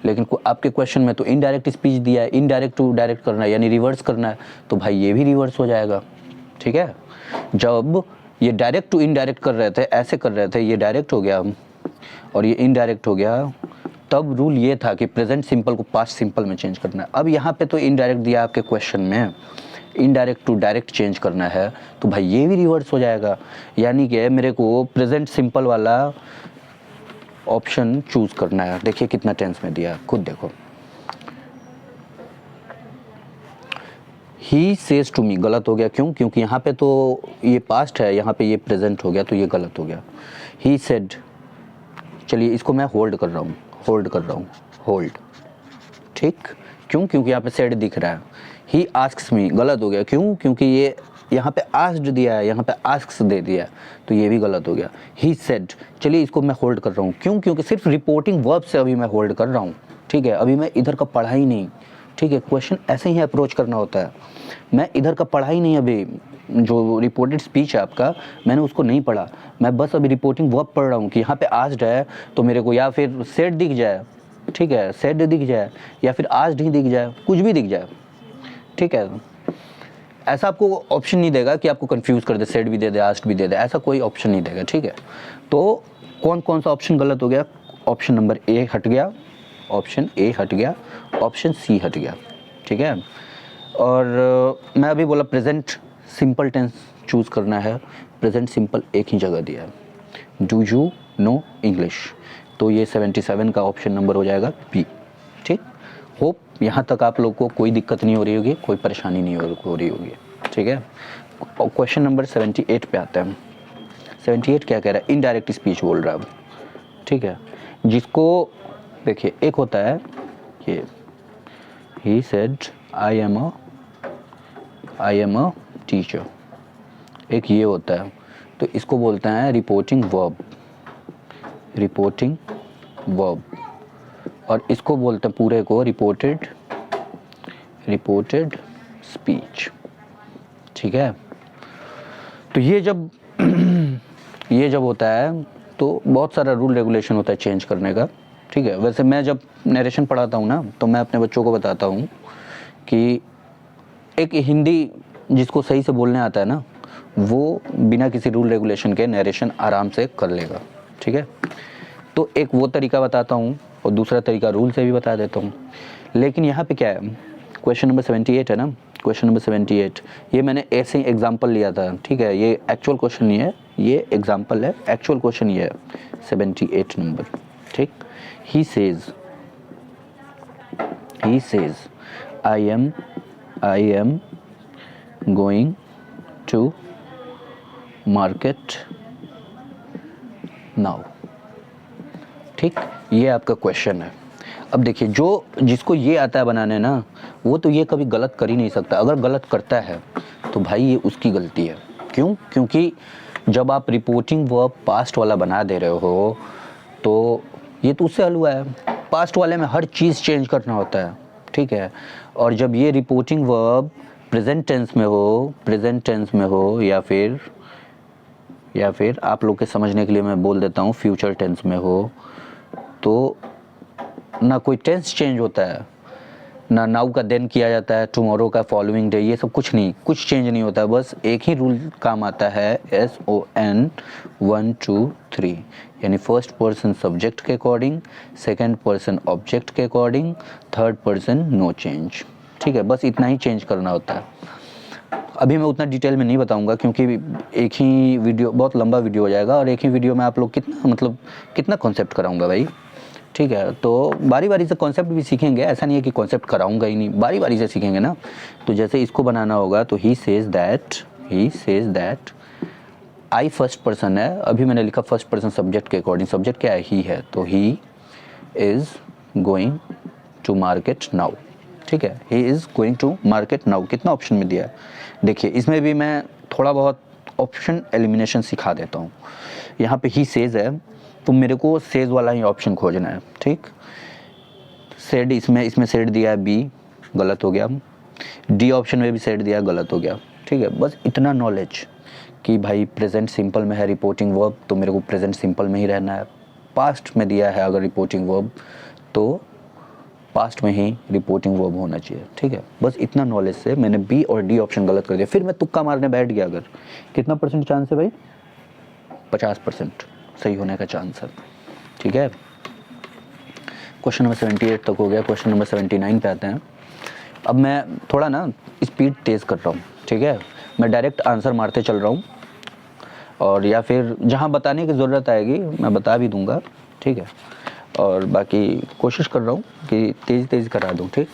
लेकिन आपके क्वेश्चन में तो इनडायरेक्ट स्पीच दिया है, इनडायरेक्ट टू डायरेक्ट करना है, यानी रिवर्स करना है, तो भाई ये भी रिवर्स हो जाएगा, ठीक है। जब ये डायरेक्ट टू इनडायरेक्ट कर रहे थे, ऐसे कर रहे थे, ये डायरेक्ट हो गया और ये इनडायरेक्ट हो गया, तब रूल ये था कि प्रेजेंट सिंपल को पास्ट सिंपल में चेंज करना है। अब यहाँ पे तो इनडायरेक्ट दिया आपके क्वेश्चन में, इनडायरेक्ट टू डायरेक्ट चेंज करना है, तो भाई ये भी रिवर्स हो जाएगा। यानी कि मेरे को प्रेजेंट सिंपल वाला ऑप्शन चूज करना है। देखिए कितना टेंस में दिया, खुद देखो। ही सेज टू मी, गलत हो गया, क्यों? क्योंकि यहाँ पे तो ये पास्ट है, यहाँ पे ये प्रेजेंट हो गया, तो ये गलत हो गया। ही सेड, चलिए इसको मैं होल्ड कर रहा हूँ, ठीक, क्यों? क्योंकि यहाँ पे सेड दिख रहा है। ही आस्क्स मी, गलत हो गया, क्यों? क्योंकि ये यहाँ पे आस्क्ड दिया है, यहाँ पे आस्क्स दे दिया, तो ये भी गलत हो गया। ही सेड, चलिए इसको मैं होल्ड कर रहा हूँ, क्यों? क्योंकि सिर्फ रिपोर्टिंग वर्ब से अभी मैं होल्ड कर रहा हूँ, ठीक है। अभी मैं इधर का पढ़ा ही नहीं, ठीक है। क्वेश्चन ऐसे ही अप्रोच करना होता है, मैं इधर का पढ़ा ही नहीं अभी, जो रिपोर्टेड स्पीच है आपका, मैंने उसको नहीं पढ़ा, मैं बस अभी रिपोर्टिंग वर्ब पढ़ रहा हूँ कि यहाँ पे आस्क्ड है तो मेरे को या फिर सेड दिख जाए, ठीक है, सेड दिख जाए या फिर आस्क्ड ही दिख जाए, कुछ भी दिख जाए, ठीक है। ऐसा आपको ऑप्शन नहीं देगा कि आपको कंफ्यूज कर दे, सेड भी दे दे आस्क्ड भी दे दे, ऐसा कोई ऑप्शन नहीं देगा, ठीक है। तो कौन कौन सा ऑप्शन गलत हो गया? ऑप्शन नंबर ए हट गया, ऑप्शन ए हट गया, ऑप्शन सी हट गया, ठीक है। और मैं अभी बोला प्रेजेंट सिंपल टेंस चूज़ करना है, प्रेजेंट सिंपल एक ही जगह दिया है, डू यू नो इंग्लिश, तो ये 77 का ऑप्शन नंबर हो जाएगा बी, ठीक। होप यहाँ तक आप लोग को कोई दिक्कत नहीं हो रही होगी, कोई परेशानी नहीं हो रही होगी, ठीक है। क्वेश्चन नंबर 78 पे आते हैं। 78 क्या कह रहा है? इनडायरेक्ट स्पीच बोल रहा है अब, ठीक है, जिसको देखिए एक होता है ये he said I am a teacher, एक ये होता है, तो इसको बोलते हैं रिपोर्टिंग वर्ब, और इसको बोलते हैं पूरे को रिपोर्टेड स्पीच, ठीक है। तो ये जब होता है तो बहुत सारा रूल रेगुलेशन होता है चेंज करने का, ठीक है। वैसे मैं जब नरेशन पढ़ाता हूँ ना, तो मैं अपने बच्चों को बताता हूँ कि एक हिंदी जिसको सही से बोलने आता है ना, वो बिना किसी रूल रेगुलेशन के नरेशन आराम से कर लेगा, ठीक है। तो एक वो तरीका बताता हूँ और दूसरा तरीका रूल से भी बता देता हूँ। लेकिन यहाँ पे क्या है, क्वेश्चन नंबर 78 है ना, क्वेश्चन नंबर 78 ये मैंने ऐसे ही एग्जाम्पल लिया था, ठीक है, ये एक्चुअल क्वेश्चन नहीं है, ये एग्जाम्पल है, एक्चुअल क्वेश्चन ये है 78 नंबर, ठीक। He says I am going to market now, ठीक, ये आपका क्वेश्चन है। अब देखिए जिसको ये आता है बनाने ना, वो तो ये कभी गलत कर ही नहीं सकता, अगर गलत करता है तो भाई ये उसकी गलती है। क्यों? क्योंकि जब आप रिपोर्टिंग वर्ब पास्ट वाला बना दे रहे हो तो ये तो उससे हल हुआ है, पास्ट वाले में हर चीज़ चेंज करना होता है, ठीक है। और जब ये रिपोर्टिंग वर्ब प्रेजेंट टेंस में हो या फिर आप लोग के समझने के लिए मैं बोल देता हूँ फ्यूचर टेंस में हो, तो ना कोई टेंस चेंज होता है, ना नाउ का देन किया जाता है, टुमारो का फॉलोइंग डे, ये सब कुछ चेंज नहीं होता है। बस एक ही रूल काम आता है, SON 1 2 3, यानी फर्स्ट पर्सन सब्जेक्ट के अकॉर्डिंग, सेकंड पर्सन ऑब्जेक्ट के according, third person no change, ठीक है। बस इतना ही चेंज करना होता है। अभी मैं उतना डिटेल में नहीं बताऊंगा क्योंकि एक ही वीडियो बहुत लंबा वीडियो हो जाएगा, और एक ही वीडियो में आप लोग कितना कॉन्सेप्ट कराऊंगा भाई, ठीक है। तो बारी बारी से कॉन्सेप्ट भी सीखेंगे, ऐसा नहीं है कि कॉन्सेप्ट कराऊंगा ही नहीं, बारी बारी से सीखेंगे ना। तो जैसे इसको बनाना होगा तो he says that I first person है, अभी मैंने लिखा फर्स्ट पर्सन सब्जेक्ट के अकॉर्डिंग, सब्जेक्ट क्या है? ही है, तो he is going to market now, ठीक है, he is going to market now. कितना ऑप्शन में दिया है देखिए, इसमें भी मैं थोड़ा बहुत ऑप्शन एलिमिनेशन सिखा देता हूँ। यहाँ पे ही सेज है तो मेरे को सेज वाला ही ऑप्शन खोजना है, ठीक। सेड इसमें सेड दिया है बी, गलत हो गया। डी ऑप्शन में भी सेड दिया है, गलत हो गया, ठीक है। बस इतना नॉलेज कि भाई प्रेजेंट सिंपल में है रिपोर्टिंग वर्ब, तो मेरे को प्रेजेंट सिंपल में ही रहना है। पास्ट में दिया है अगर रिपोर्टिंग वर्ब, तो पास्ट में ही रिपोर्टिंग वर्ब होना चाहिए, ठीक है। बस इतना नॉलेज से मैंने बी और डी ऑप्शन गलत कर दिया, फिर मैं तुक्का मारने बैठ गया। अगर कितना परसेंट चांस है भाई? 50% सही होने का चांस है, ठीक है। क्वेश्चन नंबर 78 तक हो गया, क्वेश्चन नंबर 79 पे आते हैं। अब मैं थोड़ा ना स्पीड तेज़ कर रहा हूँ, ठीक है, मैं डायरेक्ट आंसर मारते चल रहा हूँ, और या फिर जहाँ बताने की ज़रूरत आएगी मैं बता भी दूँगा, ठीक है। और बाकी कोशिश कर रहा हूँ कि तेज़ करा दूँ, ठीक,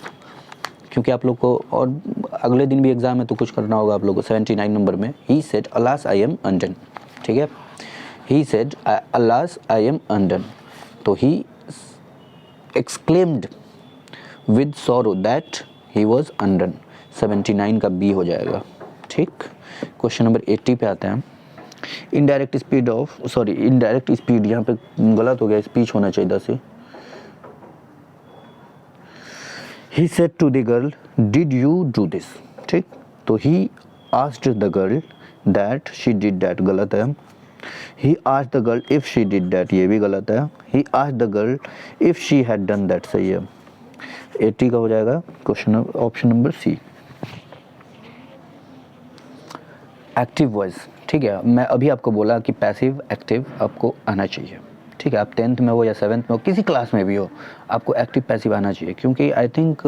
क्योंकि आप लोग को और अगले दिन भी एग्ज़ाम है तो कुछ करना होगा आप लोग को। 79 नंबर में he said alas I am undone, ठीक है, he said alas I am undone, तो ही exclaimed with sorrow that he was undone, 79 का बी हो जाएगा, ठीक। क्वेश्चन नंबर 80 पे आते हैं। इनडायरेक्ट स्पीड यहाँ पे गलत हो गया, स्पीच होना चाहिए था। he said to the girl did you do this, ठीक, तो ही asked the girl that she did that, गलत है. He asked the girl if she did that, ये भी गलत है. He asked the girl if she had done that, सही है. 80 का हो जाएगा question option number C. Active voice, ठीक है. मैं अभी आपको बोला कि पैसिव एक्टिव आपको आना चाहिए, ठीक है. आप 10th में हो या 7th में हो, किसी क्लास में भी हो, आपको एक्टिव पैसिव आना चाहिए. क्योंकि आई थिंक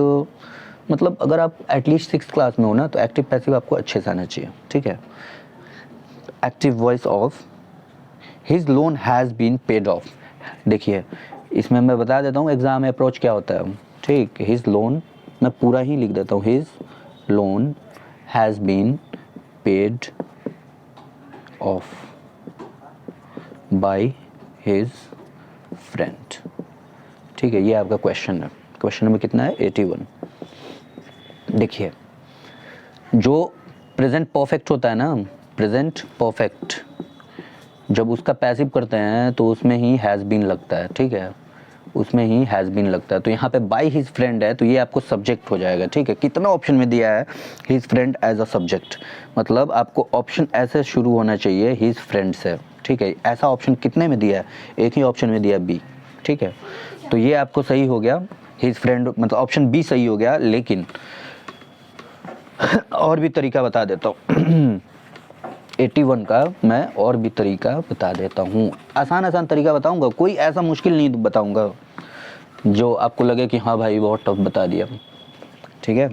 मतलब अगर आप एटलीस्ट 6th क्लास में हो ना, तो एक्टिव पैसिव आपको अच्छे से आना चाहिए, ठीक है. Active voice of his loan has been paid off. देखिए इसमें मैं बता देता हूँ एग्ज़ाम अप्रोच क्या होता है, ठीक. हिज लोन, मैं पूरा ही लिख देता हूँ. His loan has been paid off by his friend, ठीक है. ये आपका क्वेश्चन है. क्वेश्चन नंबर कितना है? 81. देखिए जो प्रेजेंट परफेक्ट होता है ना, प्रेजेंट परफेक्ट, जब उसका पैसिव करते हैं तो उसमें ही हैज़ बीन लगता है, ठीक है. उसमें ही हैज़ बीन लगता है. तो यहाँ पे बाय हिज फ्रेंड है तो ये आपको सब्जेक्ट हो जाएगा, ठीक है. कितना ऑप्शन में दिया है his friend as a subject, मतलब आपको ऑप्शन ऐसे शुरू होना चाहिए हिज फ्रेंड से, ठीक है. ऐसा ऑप्शन कितने में दिया है? एक ही ऑप्शन में दिया है, बी, ठीक है. तो ये आपको सही हो गया, हिज फ्रेंड, मतलब ऑप्शन बी सही हो गया. लेकिन और भी तरीका बता देता हूँ 81 का मैं और भी तरीका बता देता हूँ. आसान तरीका बताऊँगा, कोई ऐसा मुश्किल नहीं बताऊँगा जो आपको लगे कि हाँ भाई बहुत टफ बता दिया, ठीक है.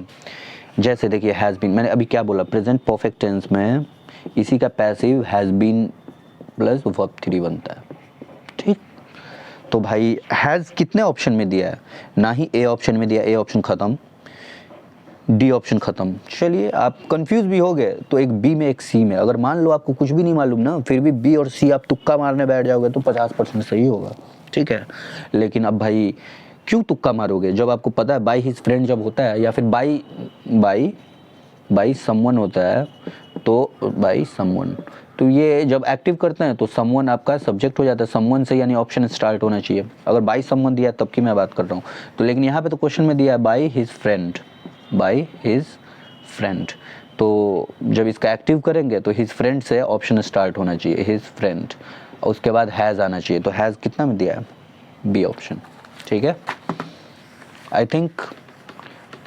जैसे देखिए हैज़ बीन, मैंने अभी क्या बोला, प्रेजेंट परफेक्ट टेंस में इसी का passive has been plus verb 3 बनता है, ठीक. तो भाई हैज़ कितने ऑप्शन में दिया है? ना ही ए ऑप्शन में दिया, ए ऑप्शन ख़त्म, डी ऑप्शन ख़त्म. चलिए आप कंफ्यूज भी हो गए तो एक बी में एक सी में. अगर मान लो आपको कुछ भी नहीं मालूम ना, फिर भी बी और सी आप तुक्का मारने बैठ जाओगे तो 50% सही होगा, ठीक है. लेकिन अब भाई क्यों तुक्का मारोगे जब आपको पता है बाय हिज फ्रेंड जब होता है, या फिर बाय समवन होता है, तो बाय समवन, तो ये जब एक्टिव करते हैं तो समवन आपका सब्जेक्ट हो जाता है. समवन से यानी ऑप्शन स्टार्ट होना चाहिए. अगर बाय समवन दिया तब की मैं बात कर रहा हूँ. तो लेकिन यहाँ पे तो क्वेश्चन में दिया है bye his friend, bye his friend. तो जब इसका एक्टिव करेंगे तो हिज फ्रेंड से ऑप्शन स्टार्ट होना चाहिए, हिज फ्रेंड, और उसके बाद हैज़ आना चाहिए. तो हैज़ कितना में दिया है? बी ऑप्शन, ठीक है. आई थिंक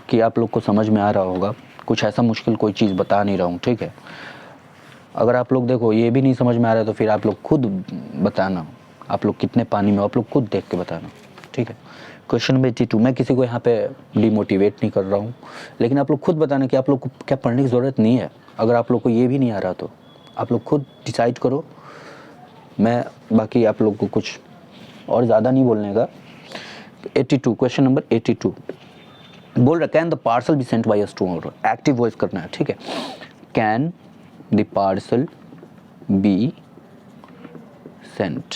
कि आप लोग को समझ में आ रहा होगा. कुछ ऐसा मुश्किल कोई चीज़ बता नहीं रहा हूँ, ठीक है. अगर आप लोग देखो ये भी नहीं समझ में आ रहा है तो फिर आप लोग खुद बताना, आप लोग कितने पानी में, आप लोग खुद देख के बताना, ठीक है. Question number 82. मैं किसी को यहाँ पे डिमोटिवेट नहीं कर रहा हूँ, लेकिन आप लोग खुद बताना कि आप लोग को क्या पढ़ने की ज़रूरत नहीं है. अगर आप लोग को ये भी नहीं आ रहा तो आप लोग खुद डिसाइड करो. मैं बाकी आप लोग को कुछ और ज़्यादा नहीं बोलने का. 82, क्वेश्चन नंबर 82 बोल रहा can the parcel be sent by us tomorrow. Active voice करना है, ठीक है. Can the parcel be sent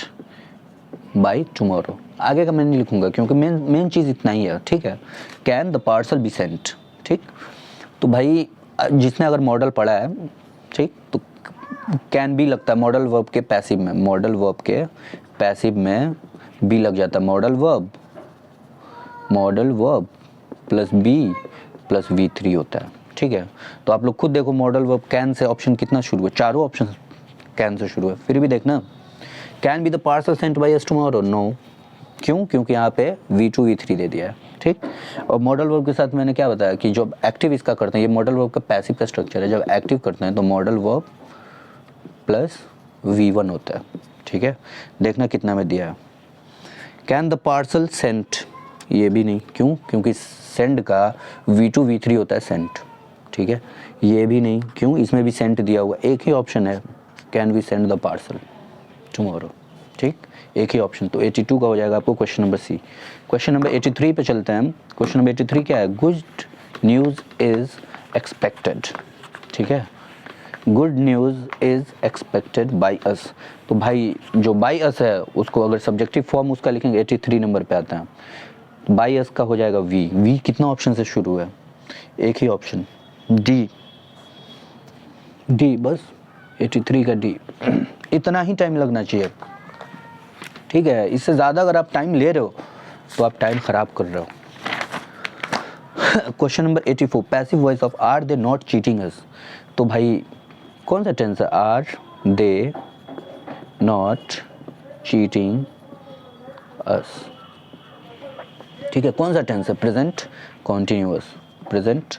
by tomorrow. आगे का मैं नहीं लिखूंगा क्योंकि मेन चीज़ इतना ही है, ठीक है. Can the parcel be sent, ठीक. तो भाई जिसने अगर मॉडल पढ़ा है, ठीक, तो कैन भी लगता है मॉडल वर्ब के पैसिव में, मॉडल वर्ब के पैसिव में बी लग जाता है. Modal verb plus be plus V3 होता है, ठीक है. तो आप लोग खुद देखो modal verb can say option कितना शुरू है, चारों ऑप्शन कैन से शुरू है. फिर भी देखना can be the parcel sent by us tomorrow, no. क्यों? क्योंकि यहाँ पे V2 V3 दे दिया है, ठीक. और मॉडल वर्ब के साथ मैंने क्या बताया कि जब एक्टिव इसका करते हैं, ये मॉडल वर्ब का पैसिव का स्ट्रक्चर है, जब एक्टिव करते हैं तो मॉडल वर्ब प्लस V1 होता है, ठीक है. देखना कितना में दिया है. कैन द पार्सल सेंट, ये भी नहीं. क्यों? क्योंकि सेंड का V2 V3 होता है सेंट, ठीक है. ये भी नहीं. क्यों? इसमें भी सेंट दिया हुआ, एक ही ऑप्शन है, can we send the parcel tomorrow, ठीक, एक ही ऑप्शन. तो 82 का हो जाएगा आपको question number C. Question number 83 पे चलते हैं. क्वेश्चन नंबर 83 क्या है? गुड न्यूज़ इज़ एक्सपेक्टेड, ठीक है. Good news is expected by us. तो भाई जो बाई अस है उसको अगर सब्जेक्टिव फॉर्म उसका लिखेंगे 83 नंबर पे आता है. बाई अस का हो जाएगा वी कितना ऑप्शन से शुरू है? एक ही ऑप्शन, डी बस. 83 का डी. इतना ही टाइम लगना चाहिए, ठीक है. इससे ज़्यादा अगर आप टाइम ले रहे हो तो आप टाइम ख़राब कर रहे हो. Question number 84 passive voice of are they not cheating us. तो भाई कौन सा टेंस है? Are they not cheating us, ठीक है। कौन सा टेंस है? Present continuous, present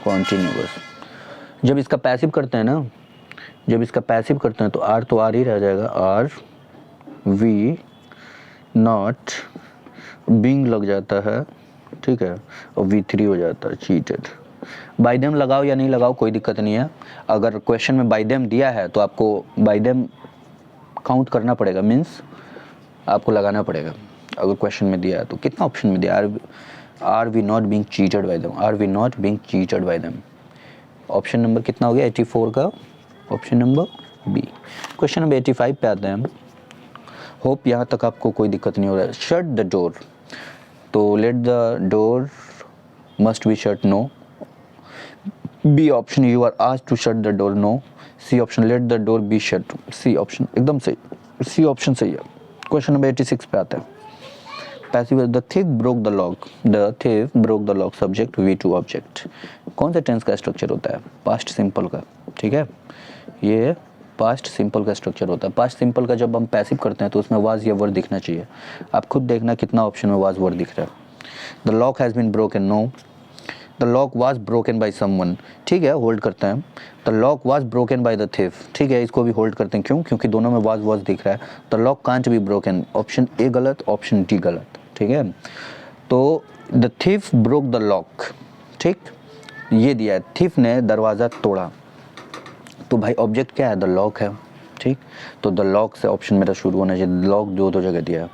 continuous. जब इसका पैसिव करते हैं ना, जब इसका पैसिव करते हैं तो आर तो आर ही रह जाएगा, आर वी नॉट, बीइंग लग जाता है, ठीक है, और V3 हो जाता है, चीटेड। बाय देम लगाओ या नहीं लगाओ कोई दिक्कत नहीं है। अगर क्वेश्चन में बाय देम दिया है तो आपको बाय देम काउंट करना पड़ेगा, मीन्स आपको लगाना पड़ेगा। अगर क्वेश्चन में दिया है तो कितना ऑप्शन में दिया? Are we not being cheated by them, are we not being cheated by them. Option number कितना हो गया? 84 का option number B. Question number 85 पे आते हैं हम। होप यहाँ तक आपको कोई दिक्कत नहीं हो रहा है। शट द डोर, तो let the door must be shut, no. B option, you are asked to shut the door, no. C option, let the door be shut, C option एकदम सही, सी ऑप्शन सही है। Question number 86 पे आता है। Passive, the thief broke the lock, the thief broke the lock, subject V2 object. कौन सा tense का स्ट्रक्चर होता है? पास्ट सिंपल का, ठीक है, ये पास्ट सिंपल का स्ट्रक्चर होता है। पास्ट सिंपल का जब हम पैसिव करते हैं तो उसमें वाज या वर्ड दिखना चाहिए। आप खुद देखना कितना ऑप्शन में वाज वर्ड दिख रहा है। The lock has been broken, no. The lock was broken by someone, ठीक है, होल्ड करते हैं। The lock was broken by the thief, ठीक है, इसको भी होल्ड करते हैं। क्यों? क्योंकि दोनों में वाज दिख रहा है। The lock can't be broken, option A गलत, ऑप्शन डी गलत, ठीक है। तो the thief broke the lock, ठीक, ये दिया है, थिफ ने दरवाज़ा तोड़ा, तो भाई ऑब्जेक्ट क्या है? द लॉक है, ठीक। तो द लॉक से ऑप्शन मेरा शुरू होना चाहिए। लॉक दो जगह दिया है,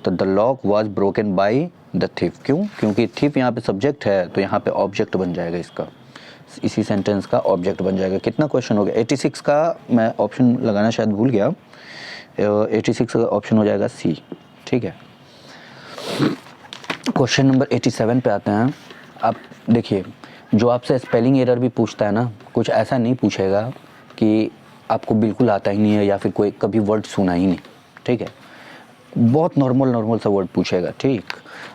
तो the lock was broken by the thief. क्यों? क्योंकि थिफ यहाँ पे सब्जेक्ट है, तो यहाँ पे ऑब्जेक्ट बन जाएगा इसका, इसी सेंटेंस का ऑब्जेक्ट बन जाएगा। कितना क्वेश्चन हो गया? 86 का मैं ऑप्शन लगाना शायद भूल गया। 86 का ऑप्शन हो जाएगा सी, ठीक है। क्वेश्चन नंबर 87 पे आते हैं। आप देखिए, जो आपसे स्पेलिंग एरर भी पूछता है ना, कुछ ऐसा नहीं पूछेगा कि आपको बिल्कुल आता ही नहीं है या फिर कोई कभी वर्ड सुना ही नहीं, ठीक है। बहुत नॉर्मल सा वर्ड पूछेगा, ठीक।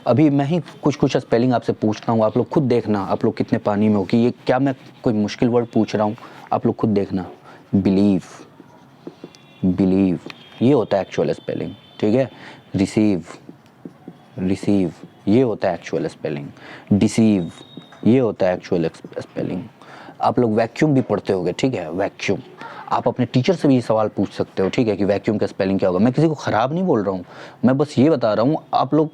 अभी मैं ही कुछ स्पेलिंग आपसे पूछता हूँ, आप लोग खुद देखना आप लोग कितने पानी में हो कि ये क्या मैं कोई मुश्किल वर्ड पूछ रहा हूँ। आप लोग खुद देखना। बिलीव, बिलीव ये होता है एक्चुअल स्पेलिंग, ठीक है। रिसीव, रिसीव ये होता है एक्चुअल स्पेलिंग। डिसीव ये होता है एक्चुअल स्पेलिंग। आप लोग वैक्यूम भी पढ़ते होगे, ठीक है, वैक्यूम। आप अपने टीचर से भी ये सवाल पूछ सकते हो, ठीक है, कि वैक्यूम का स्पेलिंग क्या होगा। मैं किसी को ख़राब नहीं बोल रहा हूँ, मैं बस ये बता रहा हूँ। आप लोग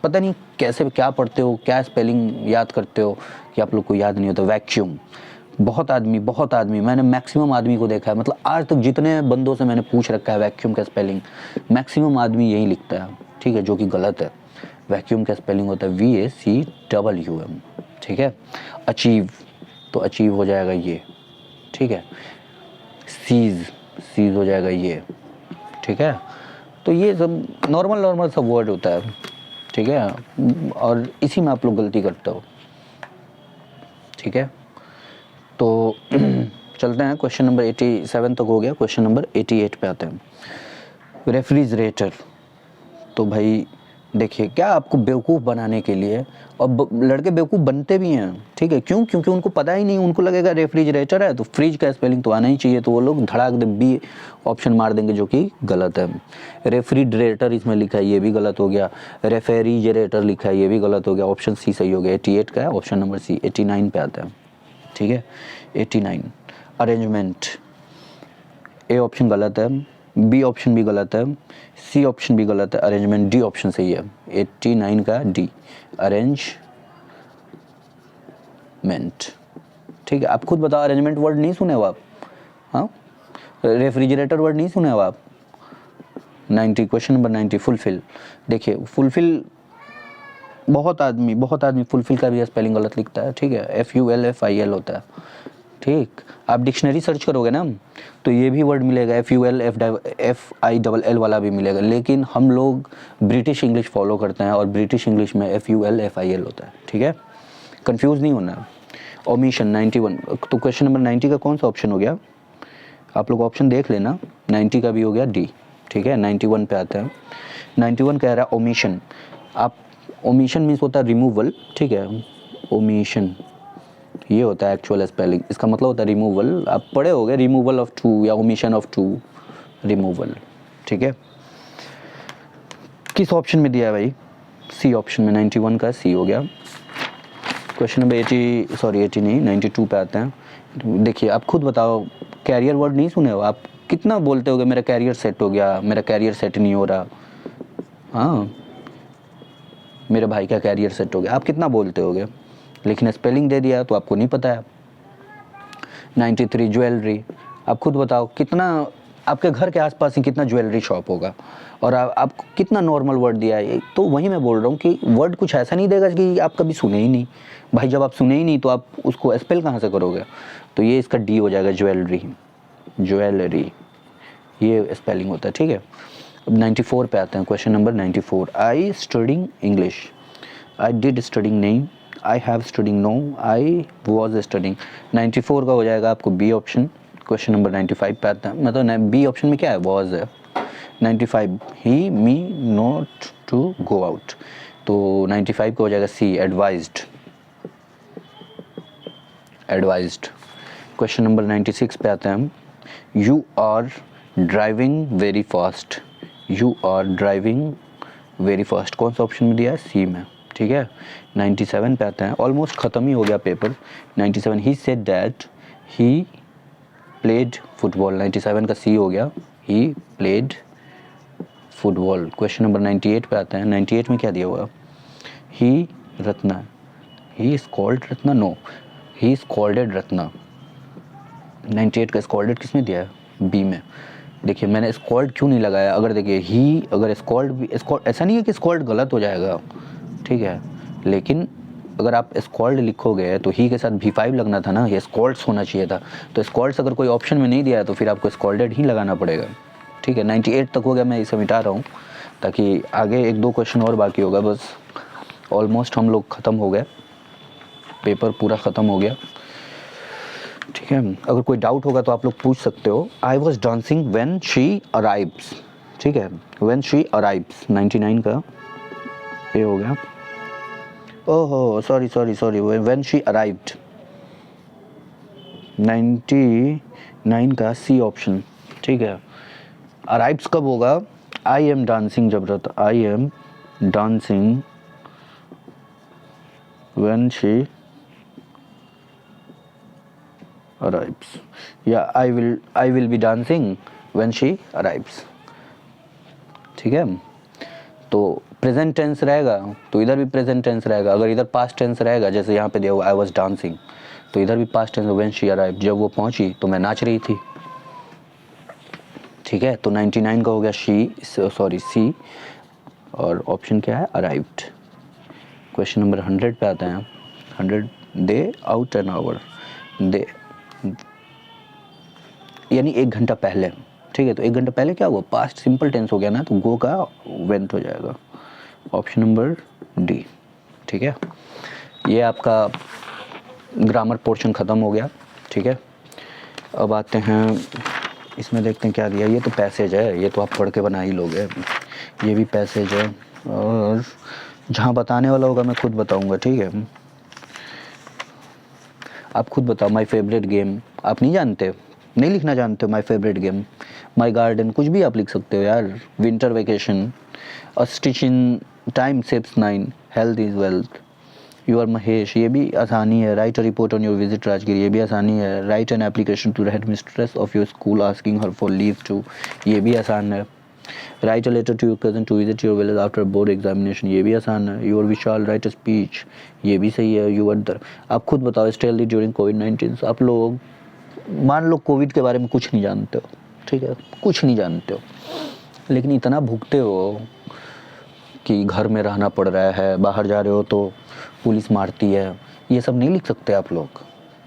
पता नहीं कैसे क्या पढ़ते हो, क्या स्पेलिंग याद करते हो कि आप लोग को याद नहीं होता। वैक्यूम बहुत आदमी मैंने मैक्सिमम आदमी को देखा है, मतलब आज तक जितने बंदों से मैंने पूछ रखा है वैक्यूम का स्पेलिंग, मैक्सिमम आदमी यही लिखता है, ठीक है, जो कि गलत है। वैक्यूम का स्पेलिंग होता है VACWM, ठीक है। अचीव, तो अचीव हो जाएगा ये, ठीक है। सीज, सीज हो जाएगा ये, ठीक है। तो ये सब नॉर्मल सा वर्ड होता है, ठीक है, और इसी में आप लोग गलती करते हो, ठीक है। तो चलते हैं, क्वेश्चन नंबर 87 तक हो गया। क्वेश्चन नंबर 88 पे आते हैं। रेफ्रिजरेटर, तो भाई देखिए, क्या आपको बेवकूफ़ बनाने के लिए, और लड़के बेवकूफ़ बनते भी हैं, ठीक है। क्यों? क्योंकि उनको पता ही नहीं, उनको लगेगा रेफ्रिजरेटर है तो फ्रिज का स्पेलिंग तो आना ही चाहिए, तो वो लोग धड़ाक दे बी ऑप्शन मार देंगे, जो कि गलत है। रेफ्रिजरेटर इसमें लिखा है, ये भी गलत हो गया। रेफ्रिजरेटर लिखा है, ये भी गलत हो गया। ऑप्शन सी सही हो गया, 88 का है ऑप्शन नंबर सी। 89 पे आता है, ठीक है, 89। अरेंजमेंट, ए ऑप्शन गलत है, बी ऑप्शन भी गलत है, सी ऑप्शन भी गलत है, अरेंजमेंट डी ऑप्शन सही है। 89 का डी, अरेंजमेंट, ठीक है। आप खुद बताओ, अरेंजमेंट वर्ड नहीं सुने हो आप? हाँ, रेफ्रिजरेटर वर्ड नहीं सुने हो आप? 90, क्वेश्चन नंबर 90, फुलफिल। देखिए, फुलफिल बहुत आदमी फुलफिल का भी स्पेलिंग गलत लिखता है, ठीक है। FULFIL होता है, ठीक। आप डिक्शनरी सर्च करोगे ना, तो ये भी वर्ड मिलेगा, FULFILL वाला भी मिलेगा। लेकिन हम लोग ब्रिटिश इंग्लिश फॉलो करते हैं, और ब्रिटिश इंग्लिश में FULFIL होता है, ठीक है, कंफ्यूज नहीं होना। ओमिशन 91, तो क्वेश्चन नंबर 90 का कौन सा ऑप्शन हो गया? आप लोग ऑप्शन देख लेना। 90 का भी हो गया डी, ठीक है। 91 पे आता है। 91 कह रहा है ओमिशन। आप, ओमिशन मीन्स होता है रिमूवल, ठीक है, ओमिशन ये होता है एक्चुअल स्पेलिंग, इसका मतलब होता है रिमूवल। आप पढ़े होगे रिमूवल ऑफ टू या ओमिशन ऑफ टू, रिमूवल। ठीक है, किस ऑप्शन में दिया है भाई? सी ऑप्शन में, 91 का सी हो गया। क्वेश्चन नंबर 80 नहीं 92 पे आते हैं। देखिए आप खुद बताओ, कैरियर वर्ड नहीं सुने हो आप? कितना बोलते होगे मेरा कैरियर सेट हो गया, मेरा कैरियर सेट नहीं हो रहा, हाँ मेरे भाई का कैरियर सेट हो गया, आप कितना बोलते होगे? लेकिन स्पेलिंग दे दिया तो आपको नहीं पता है। 93 ज्वेलरी, आप खुद बताओ कितना आपके घर के आसपास ही कितना ज्वेलरी शॉप होगा, और आपको कितना नॉर्मल वर्ड दिया है। तो वही मैं बोल रहा हूँ कि वर्ड कुछ ऐसा नहीं देगा कि आप कभी सुने ही नहीं। भाई जब आप सुने ही नहीं तो आप उसको स्पेल कहाँ से करोगे? तो ये इसका डी हो जाएगा, ज्वेलरी, ज्वेलरी, ये स्पेलिंग होता है। ठीक है, अब 94 पे आते हैं। Question number 94, I studying English, I did studying नहीं, I have studying no, I was studying. 94 का हो जाएगा आपको बी ऑप्शन। क्वेश्चन नंबर 95 पे आता है, मतलब बी ऑप्शन में क्या है? वॉज है। 95, he me not to go out, तो 95 का हो जाएगा C, advised, advised. Question number 96 पे आते हैं हम, you are driving very fast, you are driving very fast, कौन सा ऑप्शन में दिया है? सी में। ठीक है, 97 पे आते हैं, ऑलमोस्ट ख़त्म ही हो गया paper. 97, he said that he played football, 97 का सी हो गया, he played football. Question number 98 पे आते हैं। 98 में क्या दिया हुआ? ही रत्ना, ही स्कॉल्ड रत्ना, नो ही स्कॉल्डेड रत्ना। 98 का स्कॉल्डेड किस में दिया है? बी में। देखिए मैंने स्कॉल्ड क्यों नहीं लगाया, अगर देखिए ही अगर स्कॉल्ड भी, स्कॉल्ड ऐसा नहीं है कि स्कॉल्ड गलत हो जाएगा, ठीक है, लेकिन अगर आप स्कॉल्ड लिखोगे तो ही के साथ V5 लगना था ना, ये स्कॉल्ड्स होना चाहिए था। तो स्कॉल्ड्स अगर कोई ऑप्शन में नहीं दिया है तो फिर आपको स्कॉल्डेड ही लगाना पड़ेगा। ठीक है, 98 तक हो गया, मैं इसे मिटा रहा हूँ ताकि आगे एक दो क्वेश्चन और बाकी होगा, बस ऑलमोस्ट हम लोग ख़त्म हो गए, पेपर पूरा ख़त्म हो गया। ठीक है, अगर कोई डाउट होगा तो आप लोग पूछ सकते हो। I was dancing when she arrives, ठीक है, व्हेन शी अराइव्स, 99 का ये हो गया। ओहो सॉरी, व्हेन शी अराइव्ड, 99 का सी ऑप्शन। ठीक है, अराइव्स कब होगा? आई एम डांसिंग जब रहता, I am dancing when she arrives, या I will be dancing when she arrives। ठीक है, तो प्रेजेंट टेंस रहेगा तो इधर भी प्रेजेंट टेंस रहेगा, अगर इधर पास्ट टेंस रहेगा जैसे यहाँ पे दिया हुआ I was dancing, तो इधर भी past tense when she arrived, जब वो पहुँची तो मैं नाच रही थी। ठीक है, तो 99 का हो गया सी, और ऑप्शन क्या है? अराइव्ड। क्वेश्चन नंबर 100 पे आते हैं। 100, दे आउट एन आवर, दे यानी 1 घंटा पहले। ठीक है, तो 1 घंटा पहले क्या हुआ? पास्ट सिंपल टेंस हो गया ना, तो गो का वेंट हो जाएगा, ऑप्शन नंबर डी। ठीक है, ये आपका ग्रामर पोर्शन ख़त्म हो गया। ठीक है, अब आते हैं इसमें, देखते हैं क्या दिया। ये तो पैसेज है, ये तो आप पढ़ के बना ही लोगे, ये भी पैसेज है, और जहाँ बताने वाला होगा मैं खुद बताऊँगा। ठीक है, आप खुद बताओ। माई फेवरेट गेम, आप नहीं जानते, नहीं लिखना जानते हो? My favourite game, my garden, कुछ भी आप लिख सकते हो यार। Winter vacation, a stitch in time saves 9, health is wealth, you are Mahesh, ये भी आसानी है। Write a report on your visit Rajgiri, ये भी आसानी है। Write an application to head mistress of your school asking her for leave to, ये भी आसान है। Write a letter to your cousin to visit your village after board examination, ये भी आसान है। You're Vishal write a speech, ये भी सही है। यू आर आप खुद बताओ। स्टे हेल्दी ड्यूरिंग कोविड-19, आप लोग मान लो कोविड के बारे में कुछ नहीं जानते हो, ठीक है, कुछ नहीं जानते हो, लेकिन इतना भुगते हो कि घर में रहना पड़ रहा है, बाहर जा रहे हो तो पुलिस मारती है, ये सब नहीं लिख सकते आप लोग?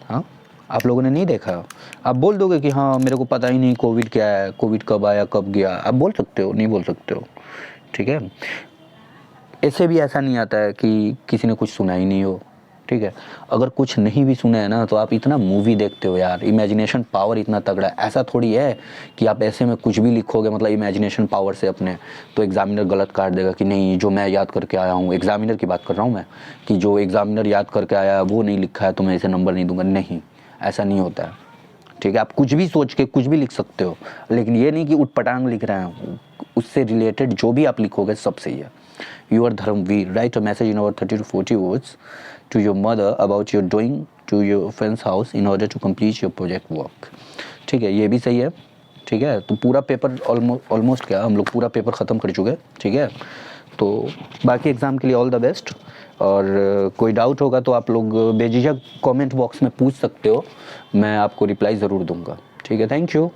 हाँ, आप लोगों ने नहीं देखा? आप बोल दोगे कि हाँ मेरे को पता ही नहीं कोविड क्या है, कोविड कब आया कब गया, आप बोल सकते हो? नहीं बोल सकते हो। ठीक है, ऐसे भी ऐसा नहीं आता है कि किसी ने कुछ सुना ही नहीं हो। ठीक ठीक है। अगर कुछ नहीं भी सुने हैं ना तो आप इतना मूवी देखते हो यार, इमेजिनेशन पावर इतना तगड़ा है। ऐसा थोड़ी है कि आप ऐसे में कुछ भी लिखोगे मतलब इमेजिनेशन पावर से अपने, तो एग्जामिनर गलत काट देगा कि नहीं जो मैं याद करके आया हूँ, एग्जामिनर की बात कर रहा हूँ मैं, कि जो एग्जामिनर याद करके आया वो नहीं लिखा है तो मैं इसे नंबर नहीं दूंगा। नहीं, ऐसा नहीं होता है, ठीक है। आप कुछ भी सोच के कुछ भी लिख सकते हो, लेकिन ये नहीं कि उटपटांग लिख रहे हैं, उससे रिलेटेड जो भी आप लिखोगे सब सही है। Your Dharmveer, write a message in over 30 to 40 words to your mother about your doing to your friend's house in order to complete your project work। ठीक है, ये भी सही है, ठीक है। तो पूरा पेपर ऑलमोस्ट क्या हम लोग पूरा पेपर ख़त्म कर चुके हैं, ठीक है। तो बाकी एग्ज़ाम के लिए ऑल द बेस्ट, और कोई डाउट होगा तो आप लोग बेझिझक कमेंट बॉक्स में पूछ सकते हो, मैं आपको रिप्लाई ज़रूर दूंगा, ठीक है। Thank you.